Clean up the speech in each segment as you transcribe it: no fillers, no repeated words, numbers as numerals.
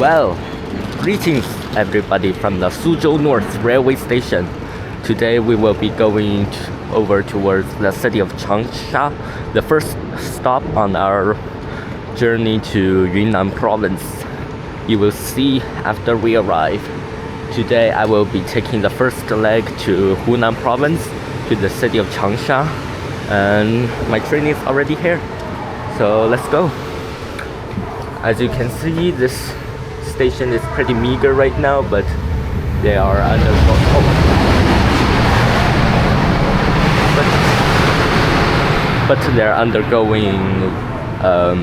Well, greetings everybody from the Suzhou North Railway Station. Today we will be going over towards the city of Changsha, the first stop on our journey to Yunnan province. You will see after we arrive. Today I will be taking the first leg to Hunan province, to the city of Changsha, and my train is already here. So let's go. As you can see, this station is pretty meager right now, but they are they're undergoing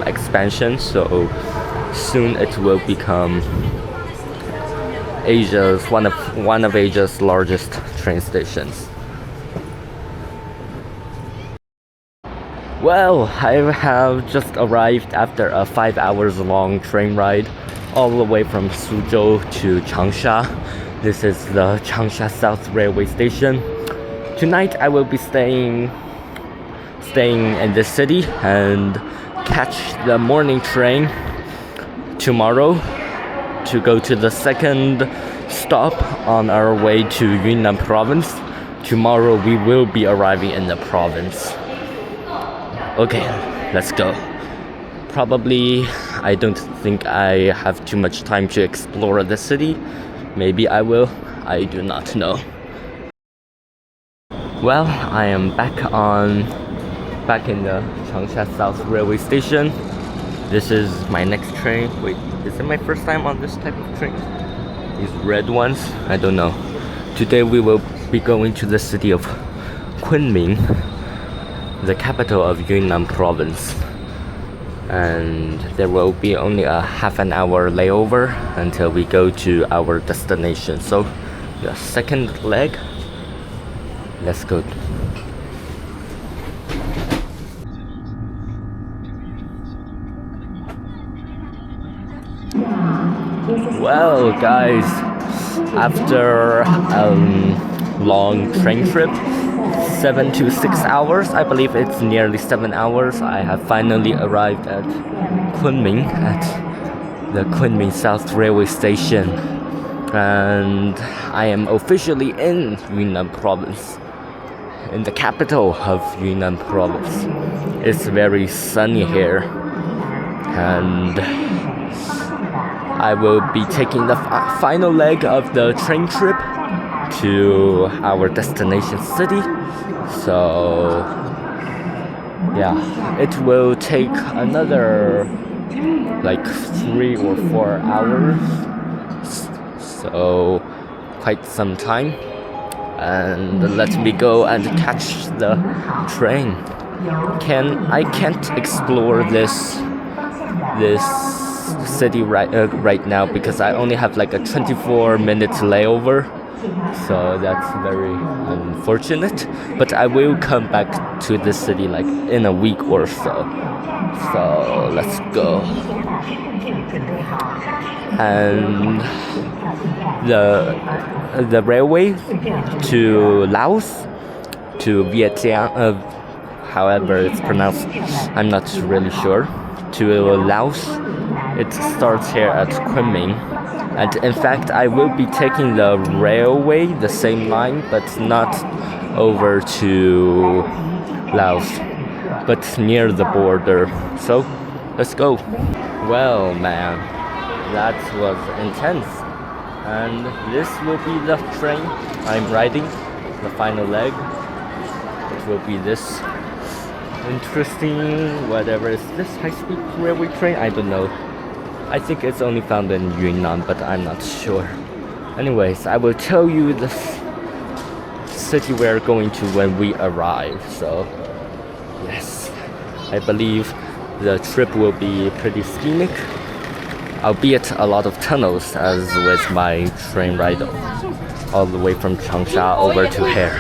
expansion, so soon it will become one of Asia's largest train stations. Well, I have just arrived after a 5 hours long train ride all the way from Suzhou to Changsha. This is the Changsha South Railway Station. Tonight I will be staying in this city and catch the morning train tomorrow to go to the second stop on our way to Yunnan province. Tomorrow we will be arriving in the province. Okay, let's go. Probably, I don't think I have too much time to explore the city. Maybe I will, I do not know. Well, I am back in the Changsha South Railway Station. This is my next train. Wait, is it my first time on this type of train? These red ones? I don't know. Today we will be going to the city of Kunming, the capital of Yunnan province, and there will be only a half an hour layover until we go to our destination. So the second leg, let's go. Well guys, after a long train trip, 7 to 6 hours, I believe it's nearly 7 hours, I have finally arrived at Kunming, at the Kunming South Railway Station, and I am officially in Yunnan province, in the capital of Yunnan province. It's very sunny here, and I will be taking the final leg of the train trip to our destination city. So yeah, it will take another like 3 or 4 hours, so quite some time, and let me go and catch the train. I can't explore this city right now because I only have like a 24-minute layover, so that's very unfortunate, but I will come back to the city like in a week or so. So let's go. And the railway to Laos, to Vietnam, however it's pronounced, I'm not really sure, to Laos, it starts here at Kunming. And in fact, I will be taking the railway, the same line, but not over to Laos, but near the border. So, let's go. Well, man, that was intense. And this will be the train I'm riding, the final leg. It will be this interesting, whatever is this high-speed railway train? I don't know. I think it's only found in Yunnan, but I'm not sure. Anyways, I will tell you the city we're going to when we arrive. So, yes, I believe the trip will be pretty scenic, albeit a lot of tunnels, as with my train ride all the way from Changsha over to here.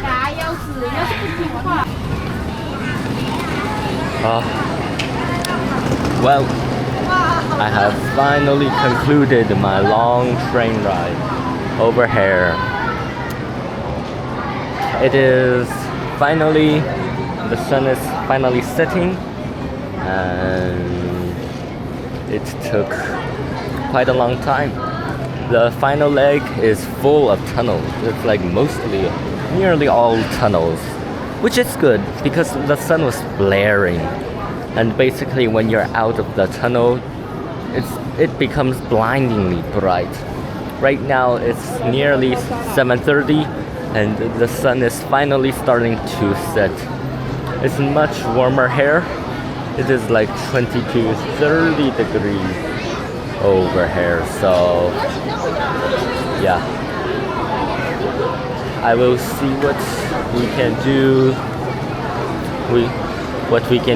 Well, I have finally concluded my long train ride over here. It is finally, the sun is finally setting, and it took quite a long time. The final leg is full of tunnels. It's like nearly all tunnels, which is good because the sun was blaring. And basically when you're out of the tunnel, it becomes blindingly bright. Right now it's nearly 7:30 and the sun is finally starting to set. It's much warmer here. It is like 20 to 30 degrees over here, so yeah. I will see what we can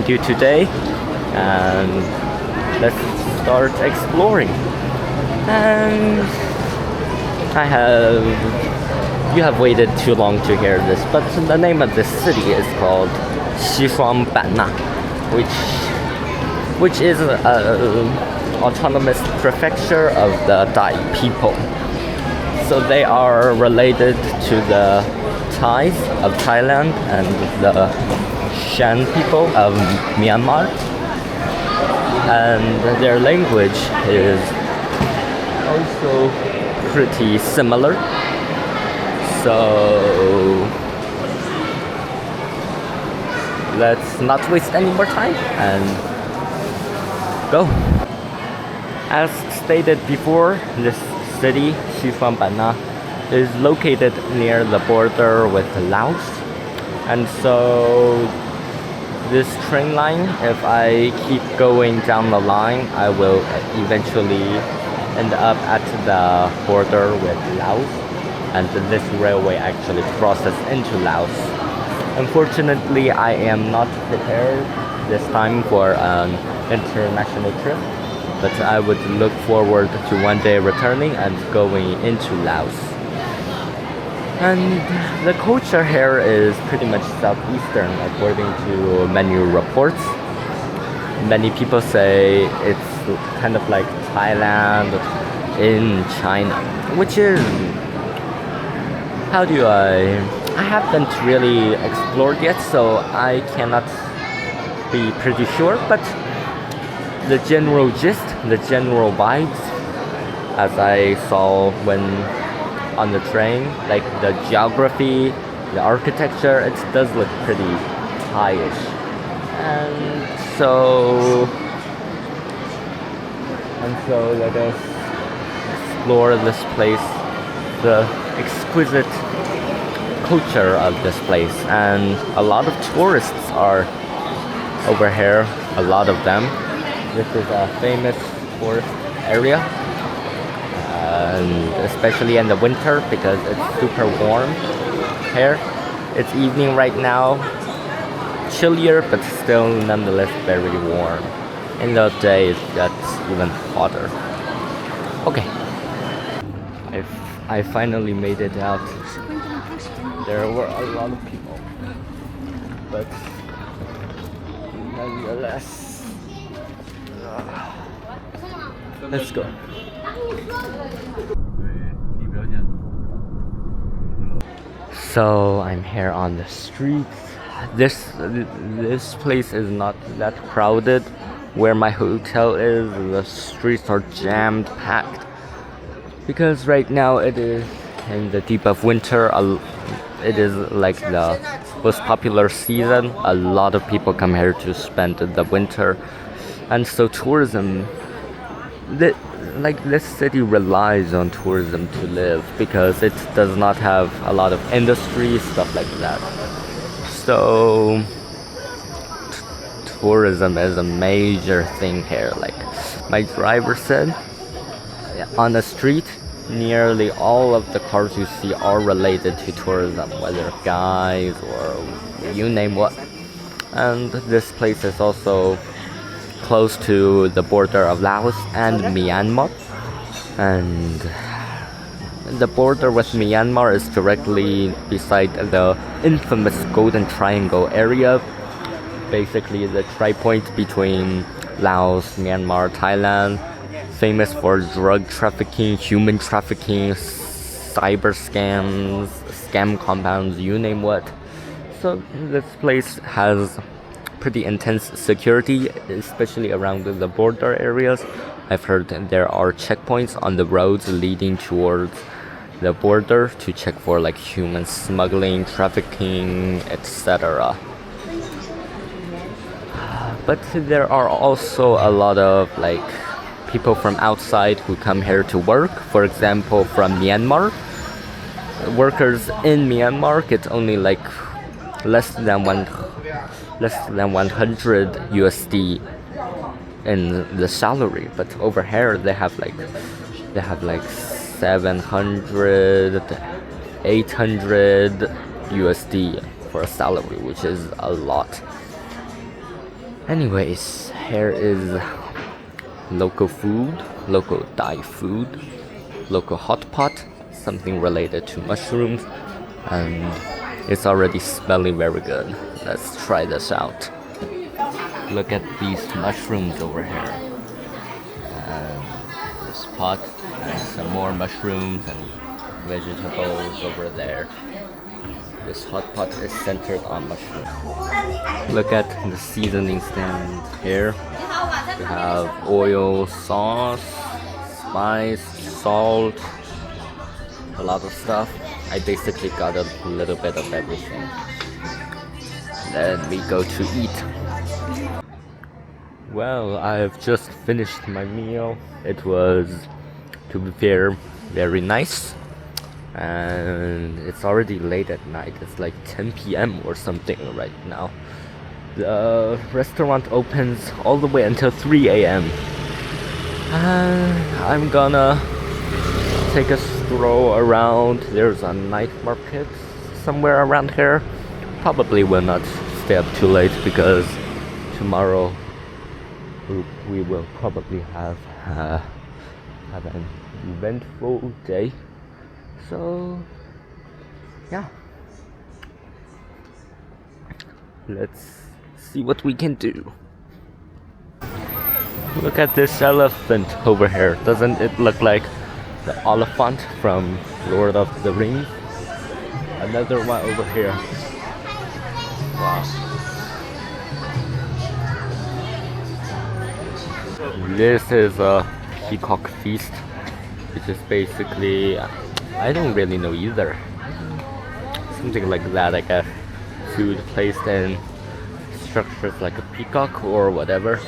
do today, and let's start exploring. And you have waited too long to hear this, but the name of this city is called Xishuangbanna, which is autonomous prefecture of the Dai people. So they are related to the Thais of Thailand and the Shan people of Myanmar. And their language is also pretty similar. So let's not waste any more time and go. As stated before, this city, Xishuangbanna, is located near the border with Laos. And so this train line, if I keep going down the line, I will eventually end up at the border with Laos. And this railway actually crosses into Laos. Unfortunately, I am not prepared this time for an international trip, but I would look forward to one day returning and going into Laos. And the culture here is pretty much southeastern according to many reports. Many people say it's kind of like Thailand in China, which is, I haven't really explored yet, so I cannot be pretty sure, but the general gist, the general vibes, as I saw when on the train, like the geography, the architecture, it does look pretty Thai-ish. And so let us explore this place, the exquisite culture of this place. And a lot of tourists are over here, a lot of them. This is a famous tourist area, and especially in the winter because it's super warm here. It's evening right now, chillier but still nonetheless very warm. In the day it gets even hotter. Okay, I finally made it out. There were a lot of people, but nonetheless, let's go. So I'm here on the streets. This place is not that crowded. Where my hotel is, the streets are jammed packed because right now it is in the deep of winter. It is like the most popular season. A lot of people come here to spend the winter, and so tourism, this city relies on tourism to live because it does not have a lot of industry, stuff like that. So tourism is a major thing here. Like my driver said, on the street, nearly all of the cars you see are related to tourism, whether guys or you name what. And this place is also close to the border of Laos and Myanmar. And the border with Myanmar is directly beside the infamous Golden Triangle area. Basically the tri-point between Laos, Myanmar, Thailand, famous for drug trafficking, human trafficking, cyber scams, scam compounds, you name what. So this place has pretty intense security, especially around the border areas. I've heard that there are checkpoints on the roads leading towards the border to check for like human smuggling, trafficking, etc. But there are also a lot of like people from outside who come here to work. For example, from Myanmar. Workers in Myanmar get only like less than 100 USD in the salary, but over here they have like 700, 800 USD for a salary, which is a lot. Anyways, here is local food, local Thai food, local hot pot, something related to mushrooms, and it's already smelling very good. Let's try this out. Look at these mushrooms over here. And this pot, and some more mushrooms and vegetables over there. This hot pot is centered on mushrooms. Look at the seasoning stand here. We have oil, sauce, spice, salt, a lot of stuff. I basically got a little bit of everything. Then we go to eat. Well, I've just finished my meal. It was, to be fair, very nice. And it's already late at night. It's like 10 p.m. or something right now. The restaurant opens all the way until 3 a.m. I'm gonna take a stroll around. There's a night market somewhere around here. Probably will not stay up too late because tomorrow we will probably have an eventful day. So yeah, let's see what we can do. Look at this elephant over here. Doesn't it look like the elephant from Lord of the Rings? Another one over here. Wow. This is a peacock feast, which is basically, I don't really know either. Something like that, I guess. Food placed in structures like a peacock or whatever.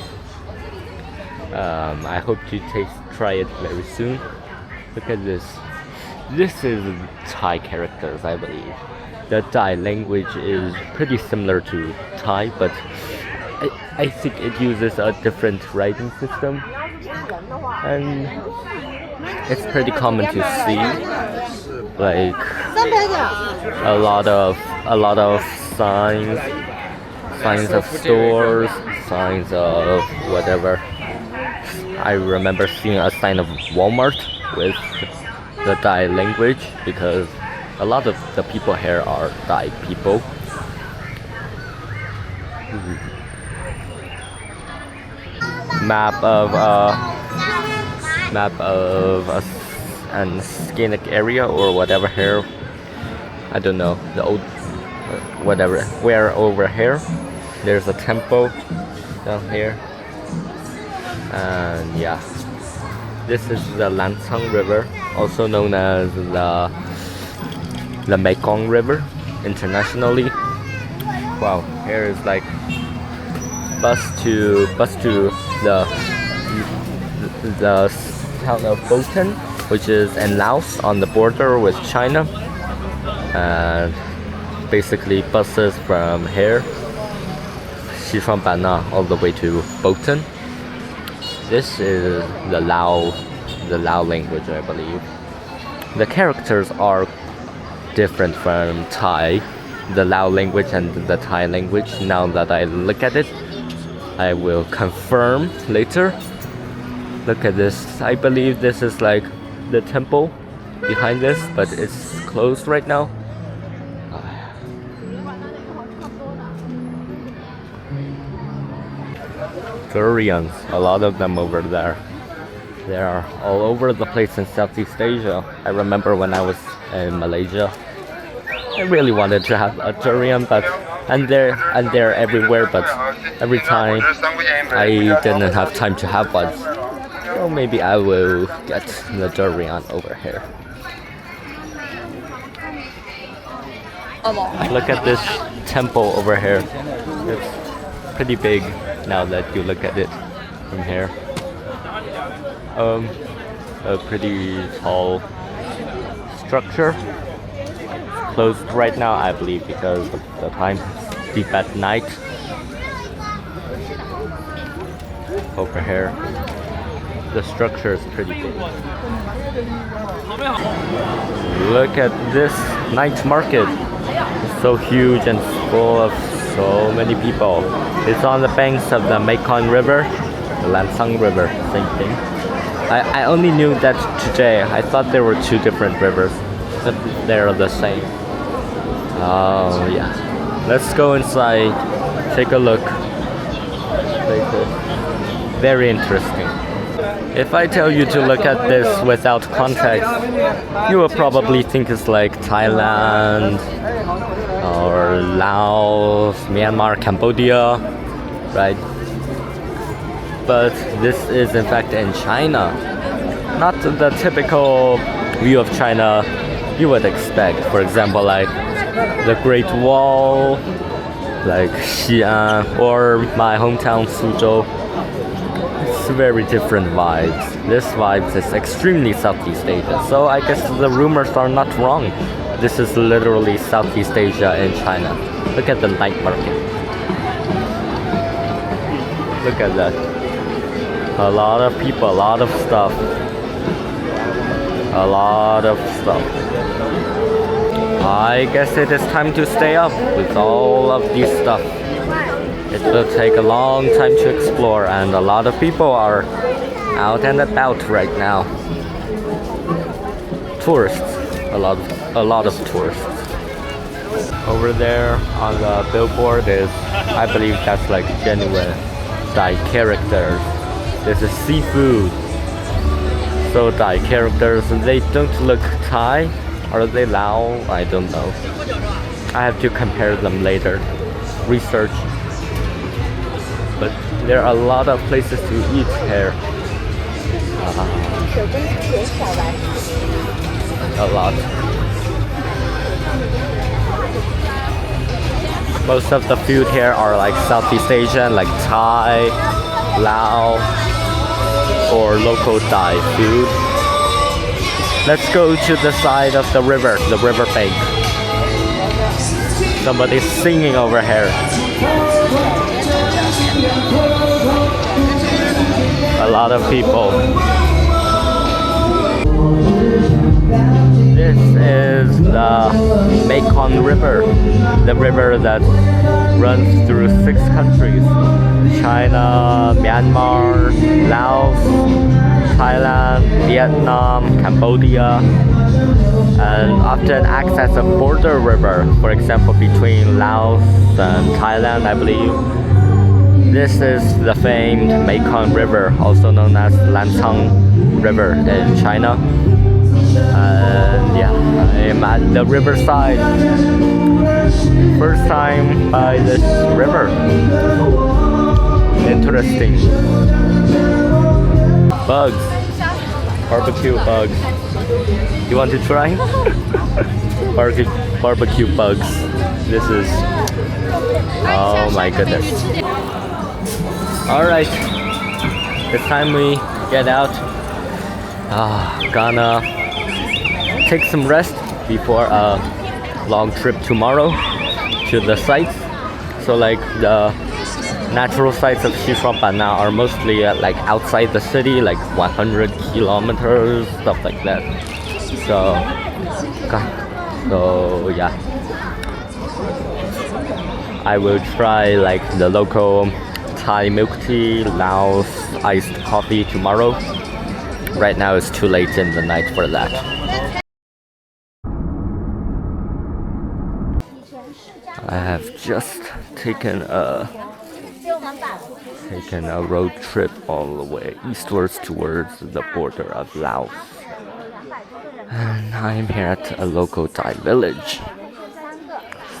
I hope to try it very soon. Look at this. This is Thai characters, I believe. The Thai language is pretty similar to Thai, but I think it uses a different writing system. And it's pretty common to see, like a lot of signs of stores, signs of whatever. I remember seeing a sign of Walmart with the Thai language because a lot of the people here are Thai people. Map of a scenic area or whatever here. I don't know, the old whatever. Where over here there's a temple down here. And yeah, this is the Lancang River, also known as the Mekong River internationally. Wow, here is like bus to the town of Botan, which is in Laos on the border with China. And basically buses from here, Sichuan all the way to Botan. This is the Lao language, I believe. The characters are different from Thai, the Lao language and the Thai language. Now that I look at it, I will confirm later. Look at this. I believe this is like the temple behind this, but it's closed right now. Durians, a lot of them over there. They are all over the place in Southeast Asia. I remember when I was in Malaysia, I really wanted to have a durian, but and they're everywhere, but every time I didn't have time to have one. So maybe I will get the durian over here. Look at this temple over here. It's pretty big now that you look at it from here. A pretty tall structure. Closed right now, I believe, because of the time. Deep at night. Over here, the structure is pretty big. Look at this night market. It's so huge and full of so many people. It's on the banks of the Mekong River, the Lansang River, same thing. I only knew that today. I thought there were two different rivers, but they're the same. Oh yeah. Let's go inside, take a look. Very interesting. If I tell you to look at this without context, you will probably think it's like Thailand or Laos, Myanmar, Cambodia, right? But this is in fact in China. Not the typical view of China you would expect. For example, like the Great Wall, like Xi'an, or my hometown Suzhou. It's very different vibes. This vibes is extremely Southeast Asia. So I guess the rumors are not wrong. This is literally Southeast Asia in China. Look at the night market. Look at that. A lot of people, a lot of stuff. A lot of stuff. I guess it is time to stay up with all of these stuff. It will take a long time to explore, and a lot of people are out and about right now. Tourists, a lot of tourists. Over there on the billboard is, I believe that's like genuine Thai characters. This is seafood. So Thai characters, they don't look Thai. Are they Lao? I don't know. I have to compare them later. Research. But there are a lot of places to eat here. A lot. Most of the food here are like Southeast Asian, like Thai, Lao, or local Thai food. Let's go to the side of the river bank. Somebody's singing over here. A lot of people. This is the Mekong River, the river that runs through 6 countries: China, Myanmar, Laos, Thailand, Vietnam, Cambodia, and often acts as a border river, for example, between Laos and Thailand, I believe. This is the famed Mekong River, also known as Lansang River in China. And yeah, I'm at the riverside. First time by this river. Interesting. Bugs. Barbecue bugs. You want to try? Barbecue bugs. This is... oh my goodness. Alright. It's time we get out. Gonna take some rest before a long trip tomorrow to the sites. So like the natural sites of Xishuangbanna are mostly like outside the city, like 100 kilometers, stuff like that. So yeah, I will try like the local Thai milk tea, Laos iced coffee tomorrow. Right now it's too late in the night for that. I have just taken a road trip all the way eastwards towards the border of Laos. And I'm here at a local Thai village.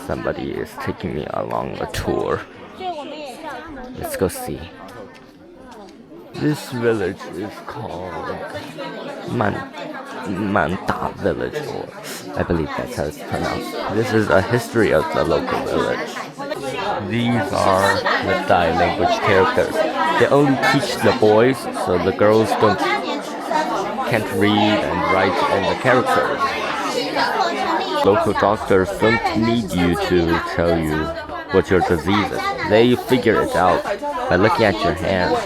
Somebody is taking me along a tour. Let's go see. This village is called Man Manda village, or I believe that's how it's pronounced. This is a history of the local village. These are the Thai language characters. They only teach the boys, so the girls can't read and write in the characters. Local doctors don't need you to tell you what your disease is. They figure it out by looking at your hands,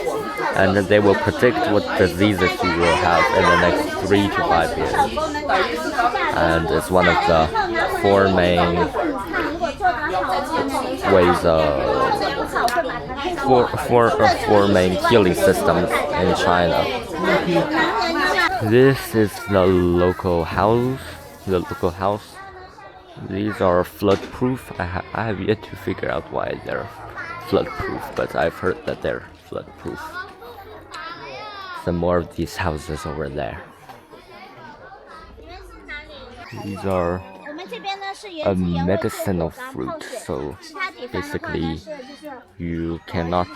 and then they will predict what diseases you will have in the next 3 to 5 years. And it's one of the four main ways four main healing systems in China. This is the local house. These are flood-proof. I have yet to figure out why they're flood-proof, but I've heard that they're flood-proof. Some more of these houses over there. These are a medicinal fruit, so basically you cannot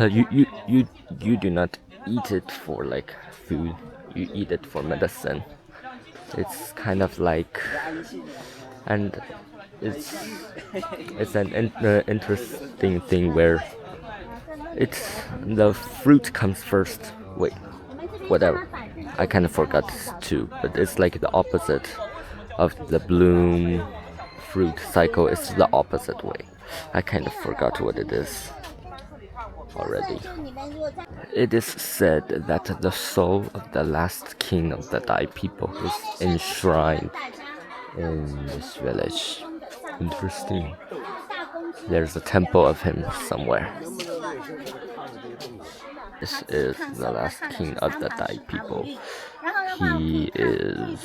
you do not eat it for like food, you eat it for medicine. It's kind of like, and it's an interesting thing where the fruit comes first. Wait, whatever, I kind of forgot too, but it's like the opposite of the bloom fruit cycle. It's the opposite way. I kind of forgot what it is already. It is said that the soul of the last king of the Thai people is enshrined in this village. Interesting. There's a temple of him somewhere. This is the last king of the Thai people. He is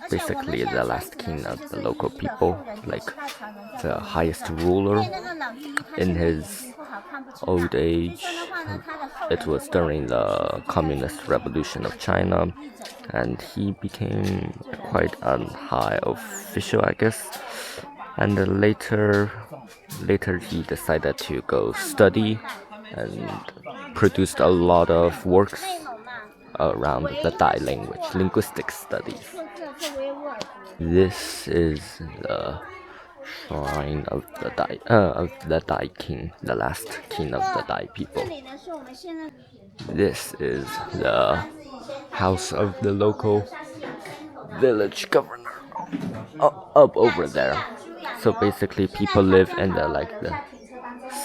basically the last king of the local people, like the highest ruler. In his old age, it was during the Communist Revolution of China, and he became quite a high official, I guess. And later he decided to go study and produced a lot of works around the Thai language, linguistic studies. This is the shrine of the Thai king, the last king of the Thai people. This is the house of the local village governor, up over there. So basically, people live in the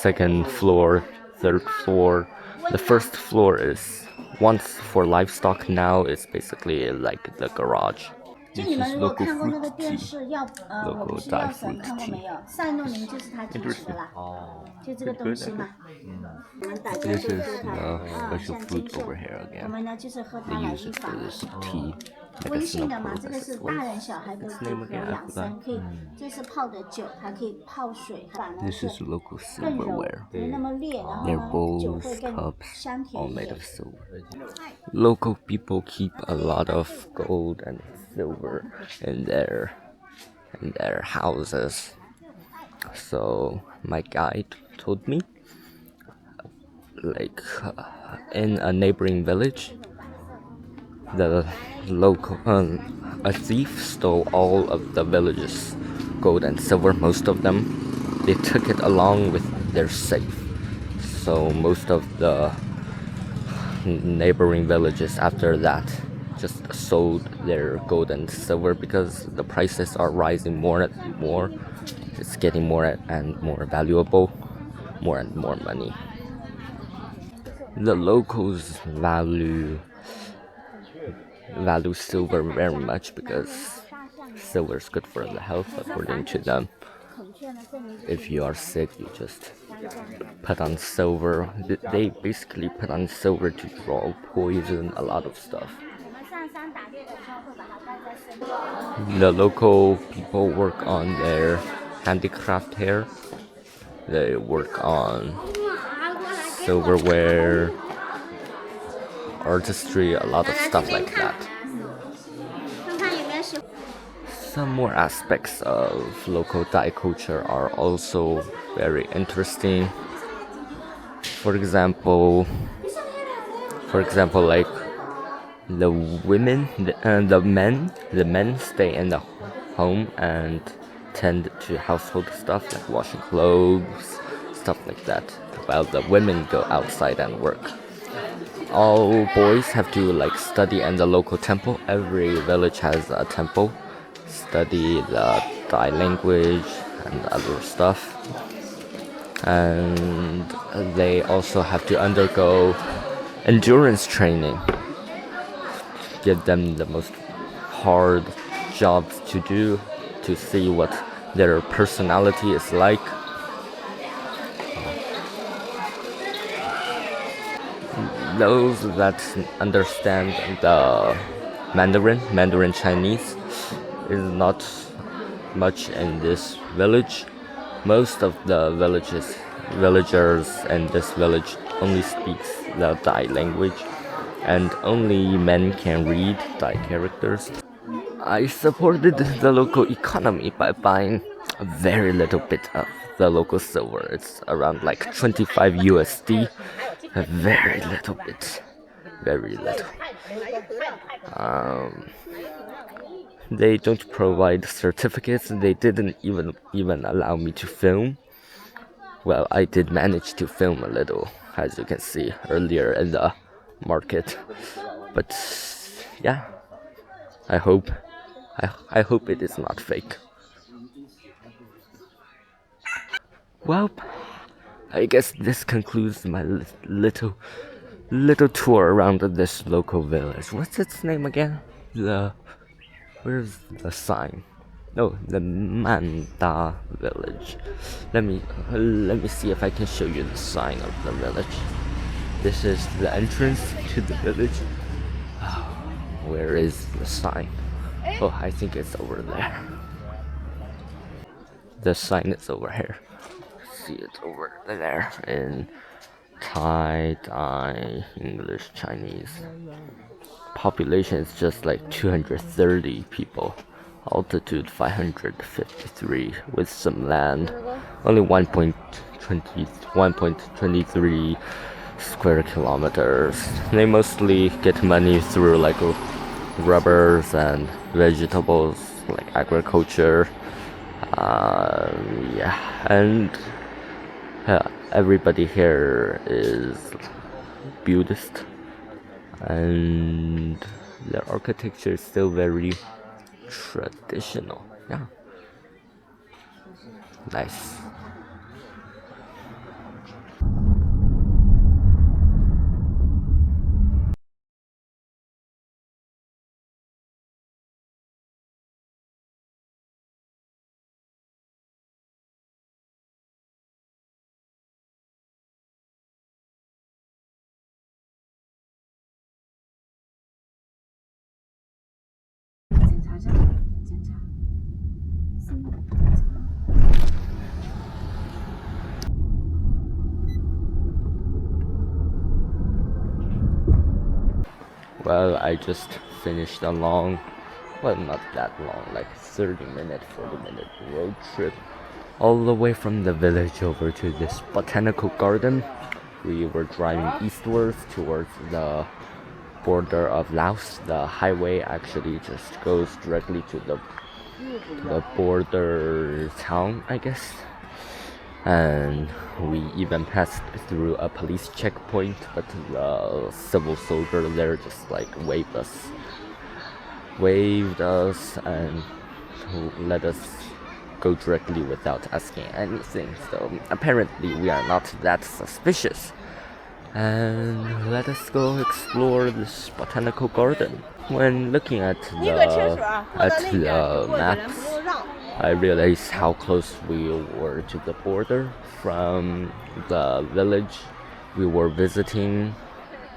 second floor, third floor. The first floor is once for livestock. Now it's basically like the garage. This is local fruit tea, local Thai fruit tea. Interesting. This is the special fruit over here again. They use it for this tea, medicinal purposes. What's the name again? I forgot. This is local silverware. They're bowls, cups, all made of silver. Local people keep a lot of gold and silver in their houses. So my guide told me, like in a neighboring village, the local a thief stole all of the village's gold and silver, most of them. They took it along with their safe. So most of the neighboring villages after that just sold their gold and silver because the prices are rising more and more. It's getting more and more valuable, more and more money. The locals value silver very much because silver is good for the health, according to them. If you are sick, you just put on silver. They basically put on silver to draw poison, a lot of stuff. The local people work on their handicraft here. They work on silverware, artistry, a lot of stuff like that. some more aspects of local Thai culture are also very interesting. For example, like the women and the men stay in the home and tend to household stuff like washing clothes, stuff like that, while the women go outside and work. All boys have to like study in the local temple. Every village has a temple. Study the Thai language and other stuff. And they also have to undergo endurance training. Give them the most hard jobs to do to see what their personality is like. Those that understand the Mandarin Chinese, is not much in this village. Most of the villagers in this village only speaks the Thai language, and only men can read Thai characters. I supported the local economy by buying a very little bit of the local silver. It's around like 25 USD. A very little bit. Very little. They don't provide certificates. They didn't even allow me to film. Well, I did manage to film a little, as you can see earlier in the market. But yeah, I hope it is not fake. Well, I guess this concludes my little tour around this local village. What's its name again? Where's the sign? No, the Manda village. Let me see if I can show you the sign of the village. This is the entrance to the village. Where is the sign? Oh, I think it's over there. The sign is over here. See it over there in Thai, English, Chinese. Population is just like 230 people. Altitude 553 with some land. Only 1.23 square kilometers. They mostly get money through like rubbers and vegetables, like agriculture. Yeah, and everybody here is Buddhist, and their architecture is still very traditional. Yeah, nice. Well, I just finished a long, well, not that long, like 30-minute, 40-minute road trip all the way from the village over to this botanical garden. We were driving eastwards towards the border of Laos. The highway actually just goes directly to the border town, I guess. And we even passed through a police checkpoint, but the civil soldier there just like waved us and let us go directly without asking anything. So apparently we are not that suspicious. And let us go explore this botanical garden. When looking at the maps, I realized how close we were to the border. From the village we were visiting,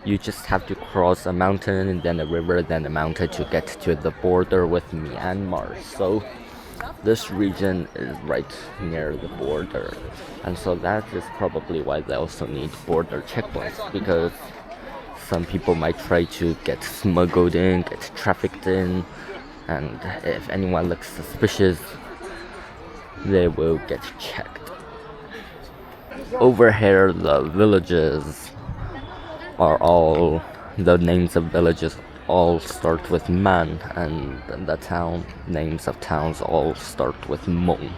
you just have to cross a mountain and then a river, then a mountain to get to the border with Myanmar. So this region is right near the border, and so that is probably why they also need border checkpoints, because some people might try to get smuggled in, get trafficked in, and if anyone looks suspicious, they will get checked. Over here, the villages are all, the names of villages all start with man, and the town names of towns all start with Mong,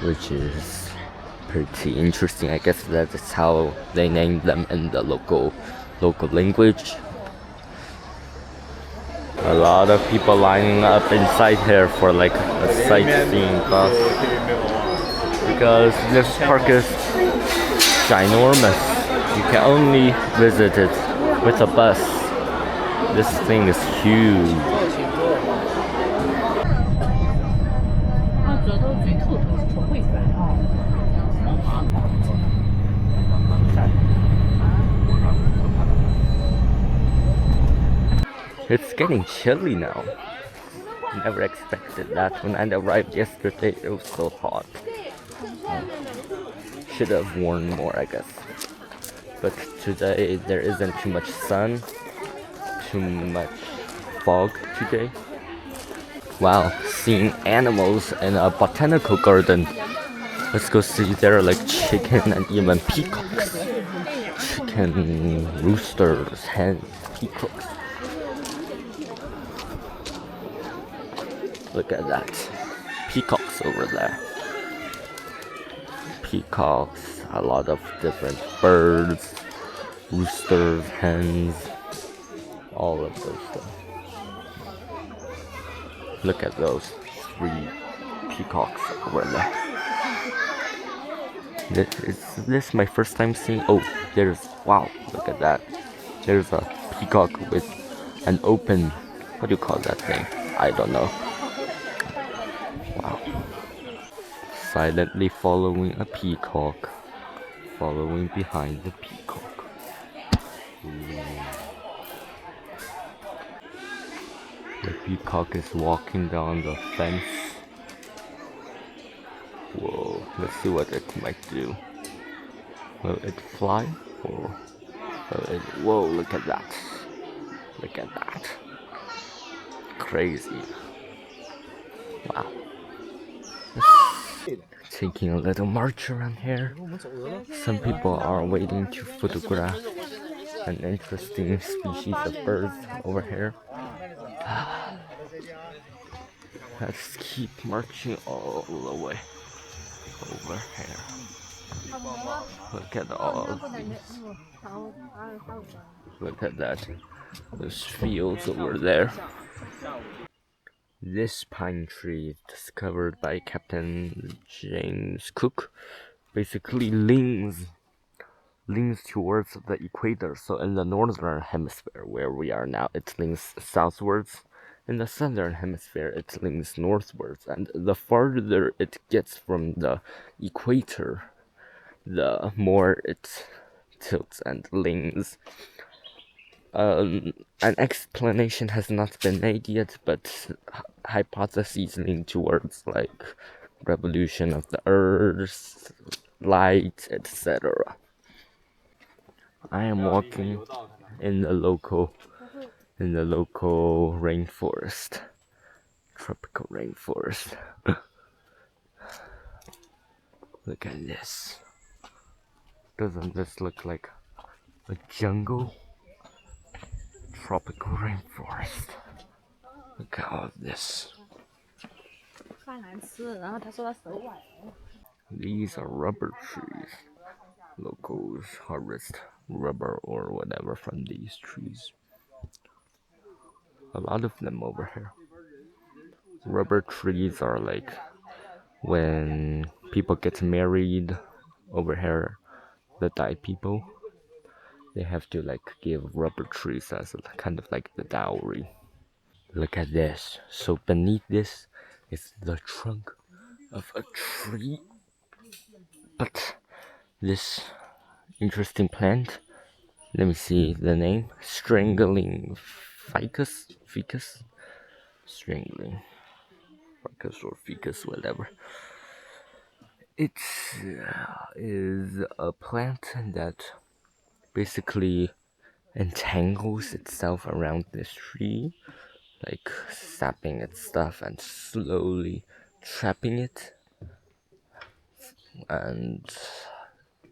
which is pretty interesting. I guess that is how they name them in the local language. A lot of people lining up inside here for like a sightseeing bus, because this park is ginormous. You can only visit it with a bus. This thing is huge. It's getting chilly now. Never expected that. When I arrived yesterday, it was so hot. Should have worn more, I guess. But today there isn't too much sun, too much fog today. Wow, seeing animals in a botanical garden. Let's go see. There are like chicken and even peacocks. Chicken, roosters, hens, peacocks. Look at that. Peacocks over there. Peacocks, a lot of different birds, roosters, hens, all of those stuff. Look at those 3 peacocks over there. Is this my first time seeing? Oh, wow, look at that. There's a peacock with an open, what do you call that thing? I don't know. Wow. Silently following a peacock. Following behind the peacock. Ooh. The peacock is walking down the fence. Whoa, let's see what it might do. Will it fly? Or will it... Whoa, look at that. Look at that. Crazy. Wow. Taking a little march around here. Some people are waiting to photograph an interesting species of birds over here. Let's keep marching all the way over here. Look at all these. Look at that. Those fields over there. This pine tree, discovered by Captain James Cook, basically leans towards the equator. So in the northern hemisphere, where we are now, it leans southwards. In the southern hemisphere, it leans northwards. And the farther it gets from the equator, the more it tilts and leans. An explanation has not been made yet, but hypotheses lean towards like revolution of the earth, light, etc. I am walking in the local rainforest, tropical rainforest. Look at this. Doesn't this look like a jungle? Tropical rainforest. Look at all this. These are rubber trees. Locals harvest rubber or whatever from these trees. A lot of them over here. Rubber trees are like when people get married over here, the Thai people, they have to like give rubber trees as a, kind of like the dowry. Look at this. So beneath this is the trunk of a tree. But this interesting plant, let me see the name. Strangling ficus? Strangling ficus or ficus, whatever. It is a plant that basically entangles itself around this tree, like sapping its stuff and slowly trapping it, and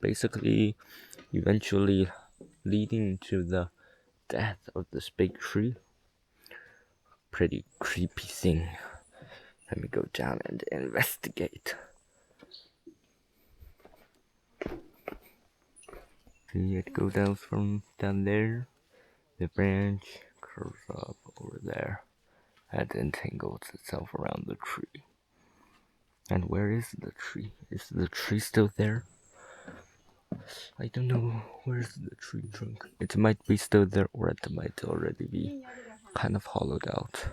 basically eventually leading to the death of this big tree. Pretty creepy thing. Let me go down and investigate. See it go down from down there. The branch curves up over there and entangles itself around the tree. And where is the tree? Is the tree still there? I don't know. Where's the tree trunk? It might be still there, or it might already be kind of hollowed out.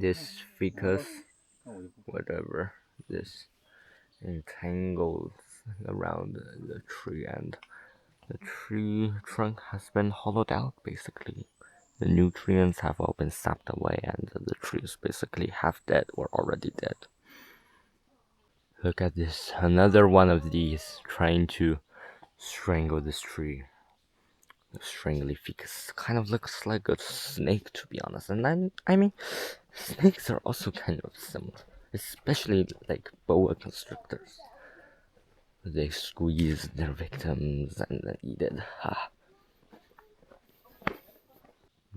This ficus, whatever, this entangles around the tree, and the tree trunk has been hollowed out basically. The nutrients have all been sapped away, and the tree is basically half dead or already dead. Look at this, another one of these trying to strangle this tree. The strangly ficus kind of looks like a snake, to be honest, and I mean, snakes are also kind of similar, especially like boa constrictors. They squeeze their victims and then eat it. Ha.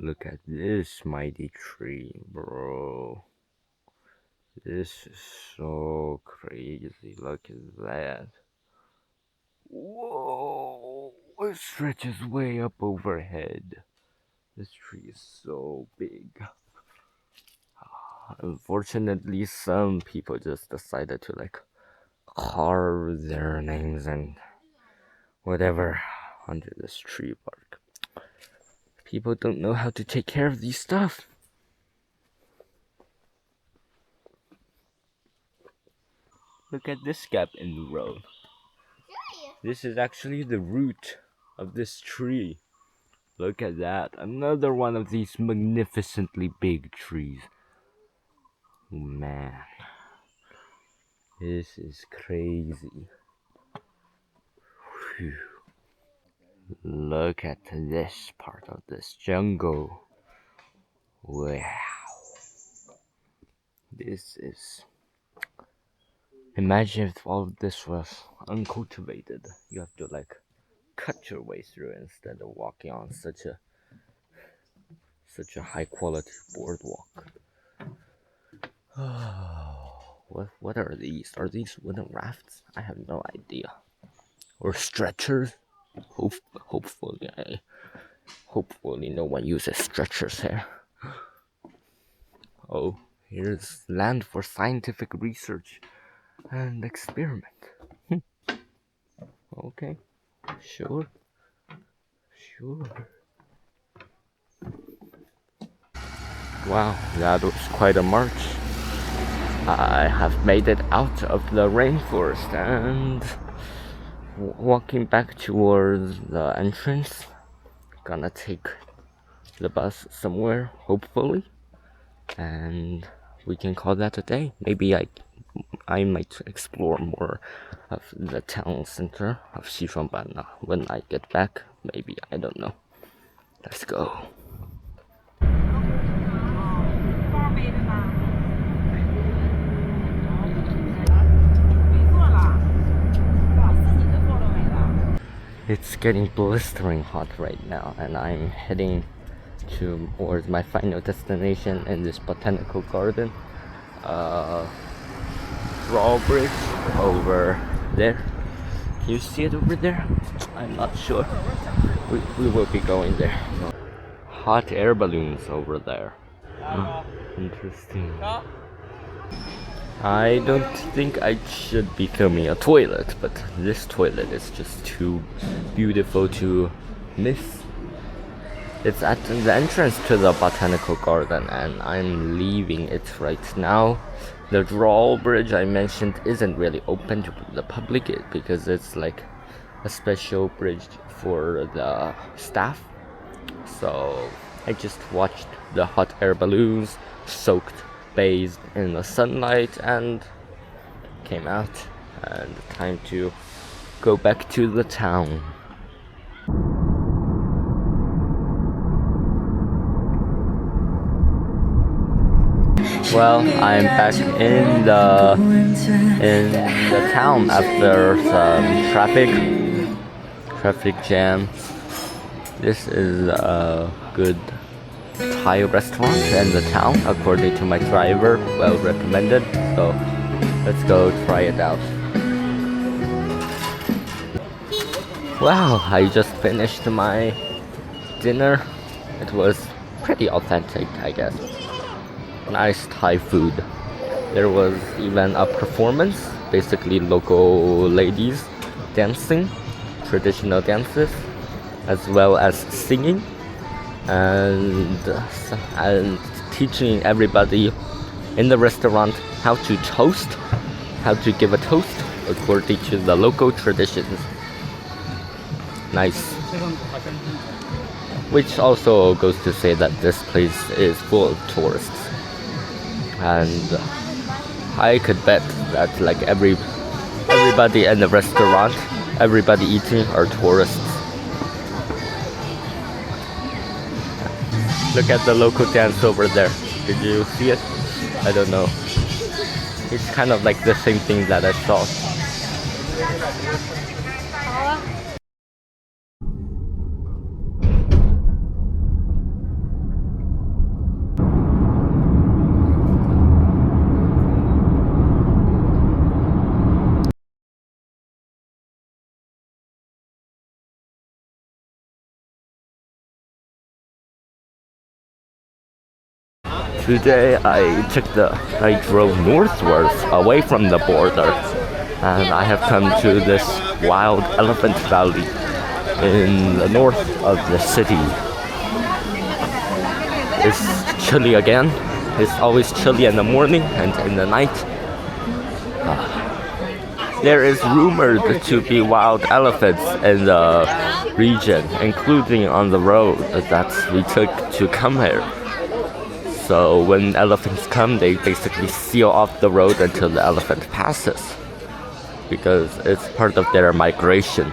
Look at this mighty tree, bro. This is so crazy. Look at that. Whoa! It stretches way up overhead. This tree is so big. Unfortunately, some people just decided to like carve their names and whatever under this tree bark. People don't know how to take care of these stuff. Look at this gap in the road. This is actually the root of this tree. Look at that. Another one of these magnificently big trees. Oh, man. This is crazy. Whew. Look at this part of this jungle. Wow. This is... Imagine if all of this was uncultivated. You have to like cut your way through instead of walking on such a high quality boardwalk. What are these? Are these wooden rafts? I have no idea. Or stretchers? Hopefully no one uses stretchers here. Oh, here's land for scientific research and experiment. Okay, sure. Wow, that was quite a march. I have made it out of the rainforest and walking back towards the entrance. Gonna take the bus somewhere, hopefully, and we can call that a day. Maybe I might explore more of the town center of Xishuangban when I get back. Maybe, I don't know. Let's go. It's getting blistering hot right now, and I'm heading towards my final destination in this botanical garden. Drawbridge over there. Can you see it over there? I'm not sure. We will be going there. Hot air balloons over there. Interesting. I don't think I should be filming a toilet, but this toilet is just too beautiful to miss. It's at the entrance to the botanical garden, and I'm leaving it right now. The drawbridge I mentioned isn't really open to the public because it's like a special bridge for the staff. So I just watched the hot air balloons, bathed in the sunlight, and came out, and time to go back to the town. Well, I'm back in the town after some traffic jam. This is a good Thai restaurant in the town, according to my driver. Well recommended. So let's go try it out. Wow, I just finished my dinner. It was pretty authentic, I guess. Nice Thai food. There was even a performance, basically local ladies dancing, traditional dances, as well as singing and teaching everybody in the restaurant how to toast, how to give a toast according to the local traditions. Nice. Which also goes to say that this place is full of tourists. And I could bet that like everybody in the restaurant, everybody eating are tourists. Look at the local dance over there. Did you see it? I don't know. It's kind of like the same thing that I saw. Today I drove northwards away from the border, and I have come to this wild elephant valley in the north of the city. It's chilly again. It's always chilly in the morning and in the night. There is rumored to be wild elephants in the region, including on the road that we took to come here. So when elephants come, they basically seal off the road until the elephant passes, because it's part of their migration.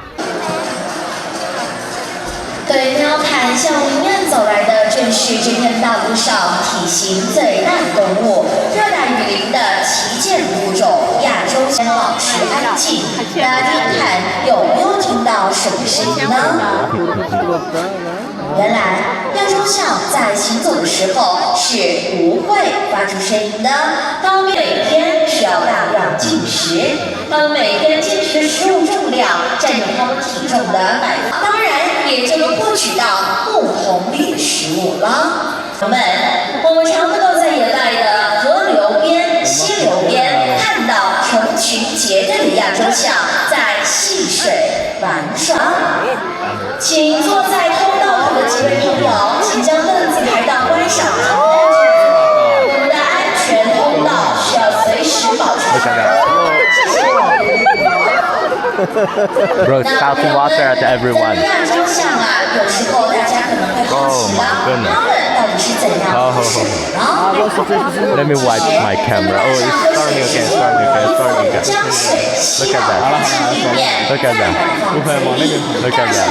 对，要看向里面走来的，正是这片大陆上体型最大的动物——热带雨林的旗舰物种亚洲象。保持安静，大家听看，有没有听到什么声音呢？原来，亚洲象在行走的时候是不会发出声音的。它们每天需要大量进食，它们每天进食的食物重量占有它们体重的1%，当然也就能获取到不同类的食物了。我们常能够在野外的河流边、溪流边看到成群结队的亚洲象在戏水玩耍。请坐在通道口的几位朋友，请将凳子排到关上。我们的安全通道需要随时保持开放。Bro, spout water at everyone. 亚洲象啊，有时候大家可能会好奇了，它们到底是怎样的水呢？ Let me wipe my camera. Oh, it's starting again. Look at that. Look at that. Look at that.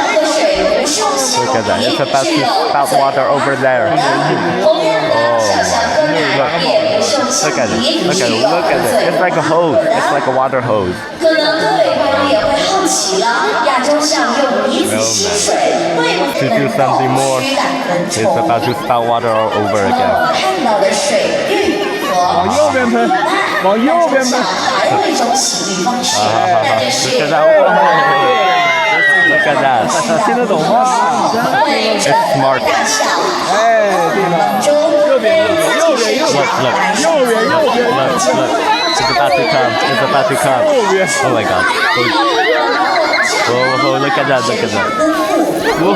Look at that. It's about to spout water over there. Oh my. Look at it. Look at it. Look at it. It's like a hose. It's like a water hose. 可能各位朋友也会好奇了，亚洲象用鼻子吸水，会不会能够驱赶蚊虫？ It's about to spout water all over 我 again. 们看到的水域和往右边喷，往右边喷。还有一种洗浴方式，那就是 Look at that. 听得懂吗？对着大象哎，对了，右边，右边，右边，右边，右边。 Look. It's about to come. It's about to come. Oh my god. Whoa, look at that. Look at that. Whoa.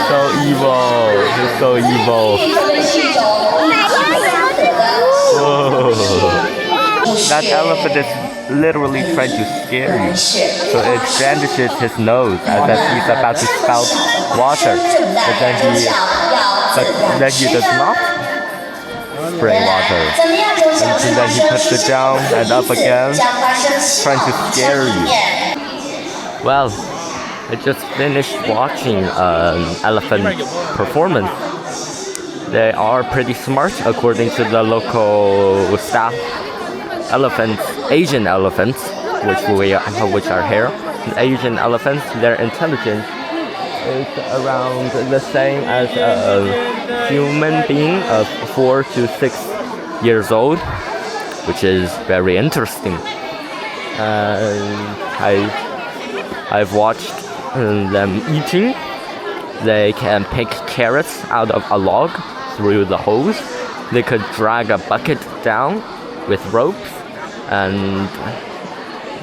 So evil. He's so evil. Whoa. That elephant is literally trying to scare you. So it brandishes his nose as if he's about to spout water. But then he does not spray water. And then he puts it down and up again, trying to scare you. Well, I just finished watching an elephant performance. They are pretty smart according to the local staff. Elephants, Asian elephants, which are here. Asian elephants, their intelligence is around the same as a human being of 4 to 6 years old, which is very interesting. I've watched them eating. They can pick carrots out of a log through the holes. They could drag a bucket down with ropes. And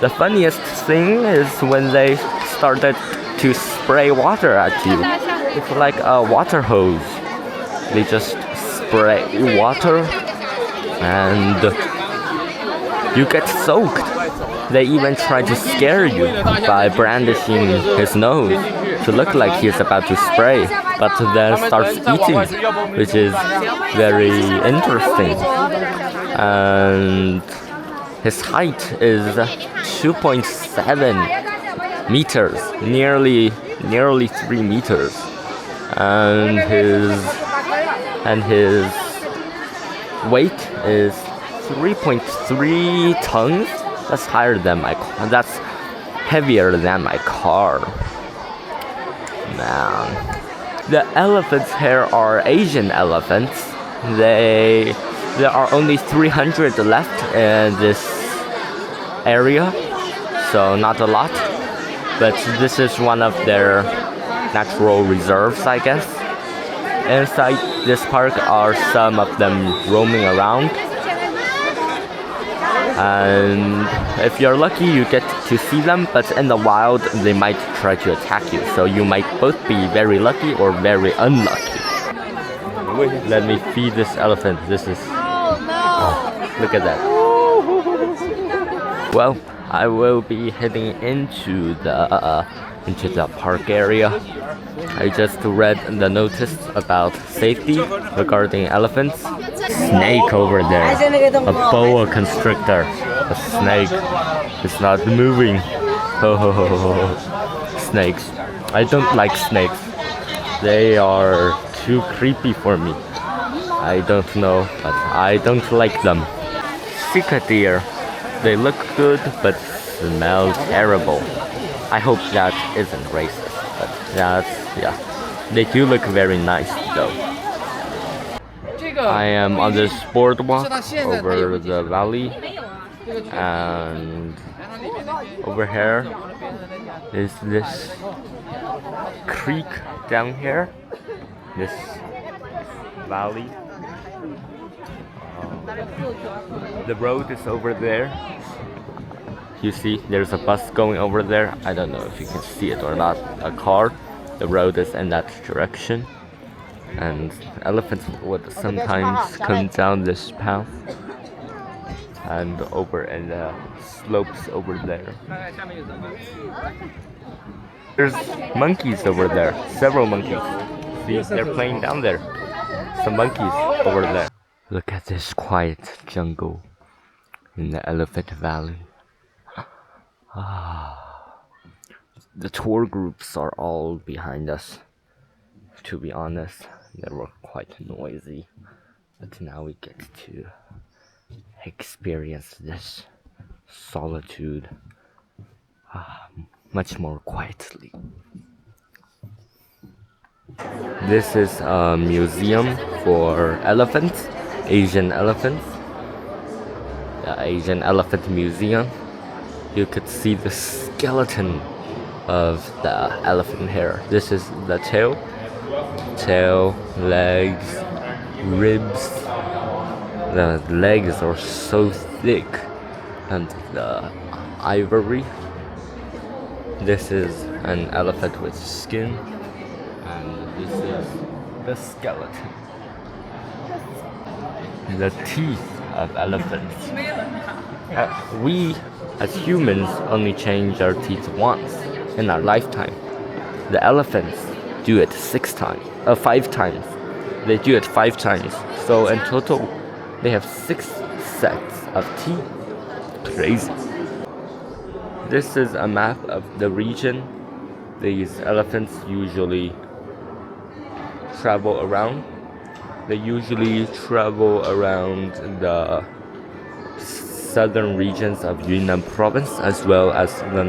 the funniest thing is when they started to spray water at you. It's like a water hose. They just spray water and you get soaked. They even try to scare you by brandishing his nose to look like he's about to spray, but then starts eating, which is very interesting. And his height is 2.7 meters, nearly 3 meters, and his weight is 3.3 tons. That's higher than my car. That's heavier than my car. Man, the elephants here are Asian elephants. There are only 300 left in this area, so not a lot. But this is one of their natural reserves, I guess. Inside this park are some of them roaming around. And if you're lucky, you get to see them, but in the wild, they might try to attack you. So you might both be very lucky or very unlucky. Let me feed this elephant. This is... Oh, look at that. Well, I will be heading into the park area. I just read the notice about safety regarding elephants. Snake over there, a boa constrictor. A snake is not moving. Snakes. I don't like snakes. They are too creepy for me. I don't know, but I don't like them. Sika deer. They look good, but smell terrible. I hope that isn't racist, but yeah. They do look very nice though. I am on this boardwalk over the valley, and over here is this creek down here, this valley. The road is over there. You see, there's a bus going over there. I don't know if you can see it or not. A car. The road is in that direction. And elephants would sometimes come down this path and over in the slopes over there. There's monkeys over there, several monkeys. See, they're playing down there. Some monkeys over there. Look at this quiet jungle in the Elephant Valley. The tour groups are all behind us. To be honest, they were quite noisy, but now we get to experience this solitude much more quietly. This is a museum for elephants, Asian elephants. The Asian Elephant Museum. You could see the skeleton of the elephant here. This is the tail, legs, ribs. The legs are so thick, and the ivory. This is an elephant with skin, and this is the skeleton. The teeth of elephants. We as humans only change our teeth once in our lifetime. The elephants do it 5 times. They do it 5 times. So in total, they have 6 sets of teeth. Crazy. This is a map of the region. These elephants usually travel around. They usually travel around the southern regions of Yunnan province as well as the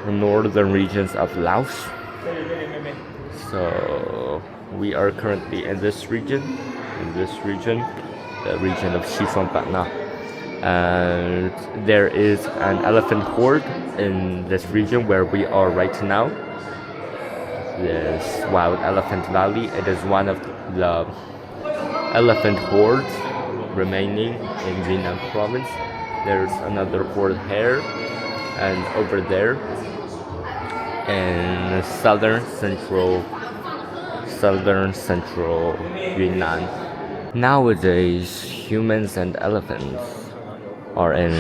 northern regions of Laos. So we are currently in this region, the region of Xishuangbanna, and there is an elephant horde in this region where we are right now. This wild elephant valley, it is one of the elephant hordes remaining in Yunnan province. There's another horde here and over there in southern central Yunnan. Nowadays, humans and elephants are in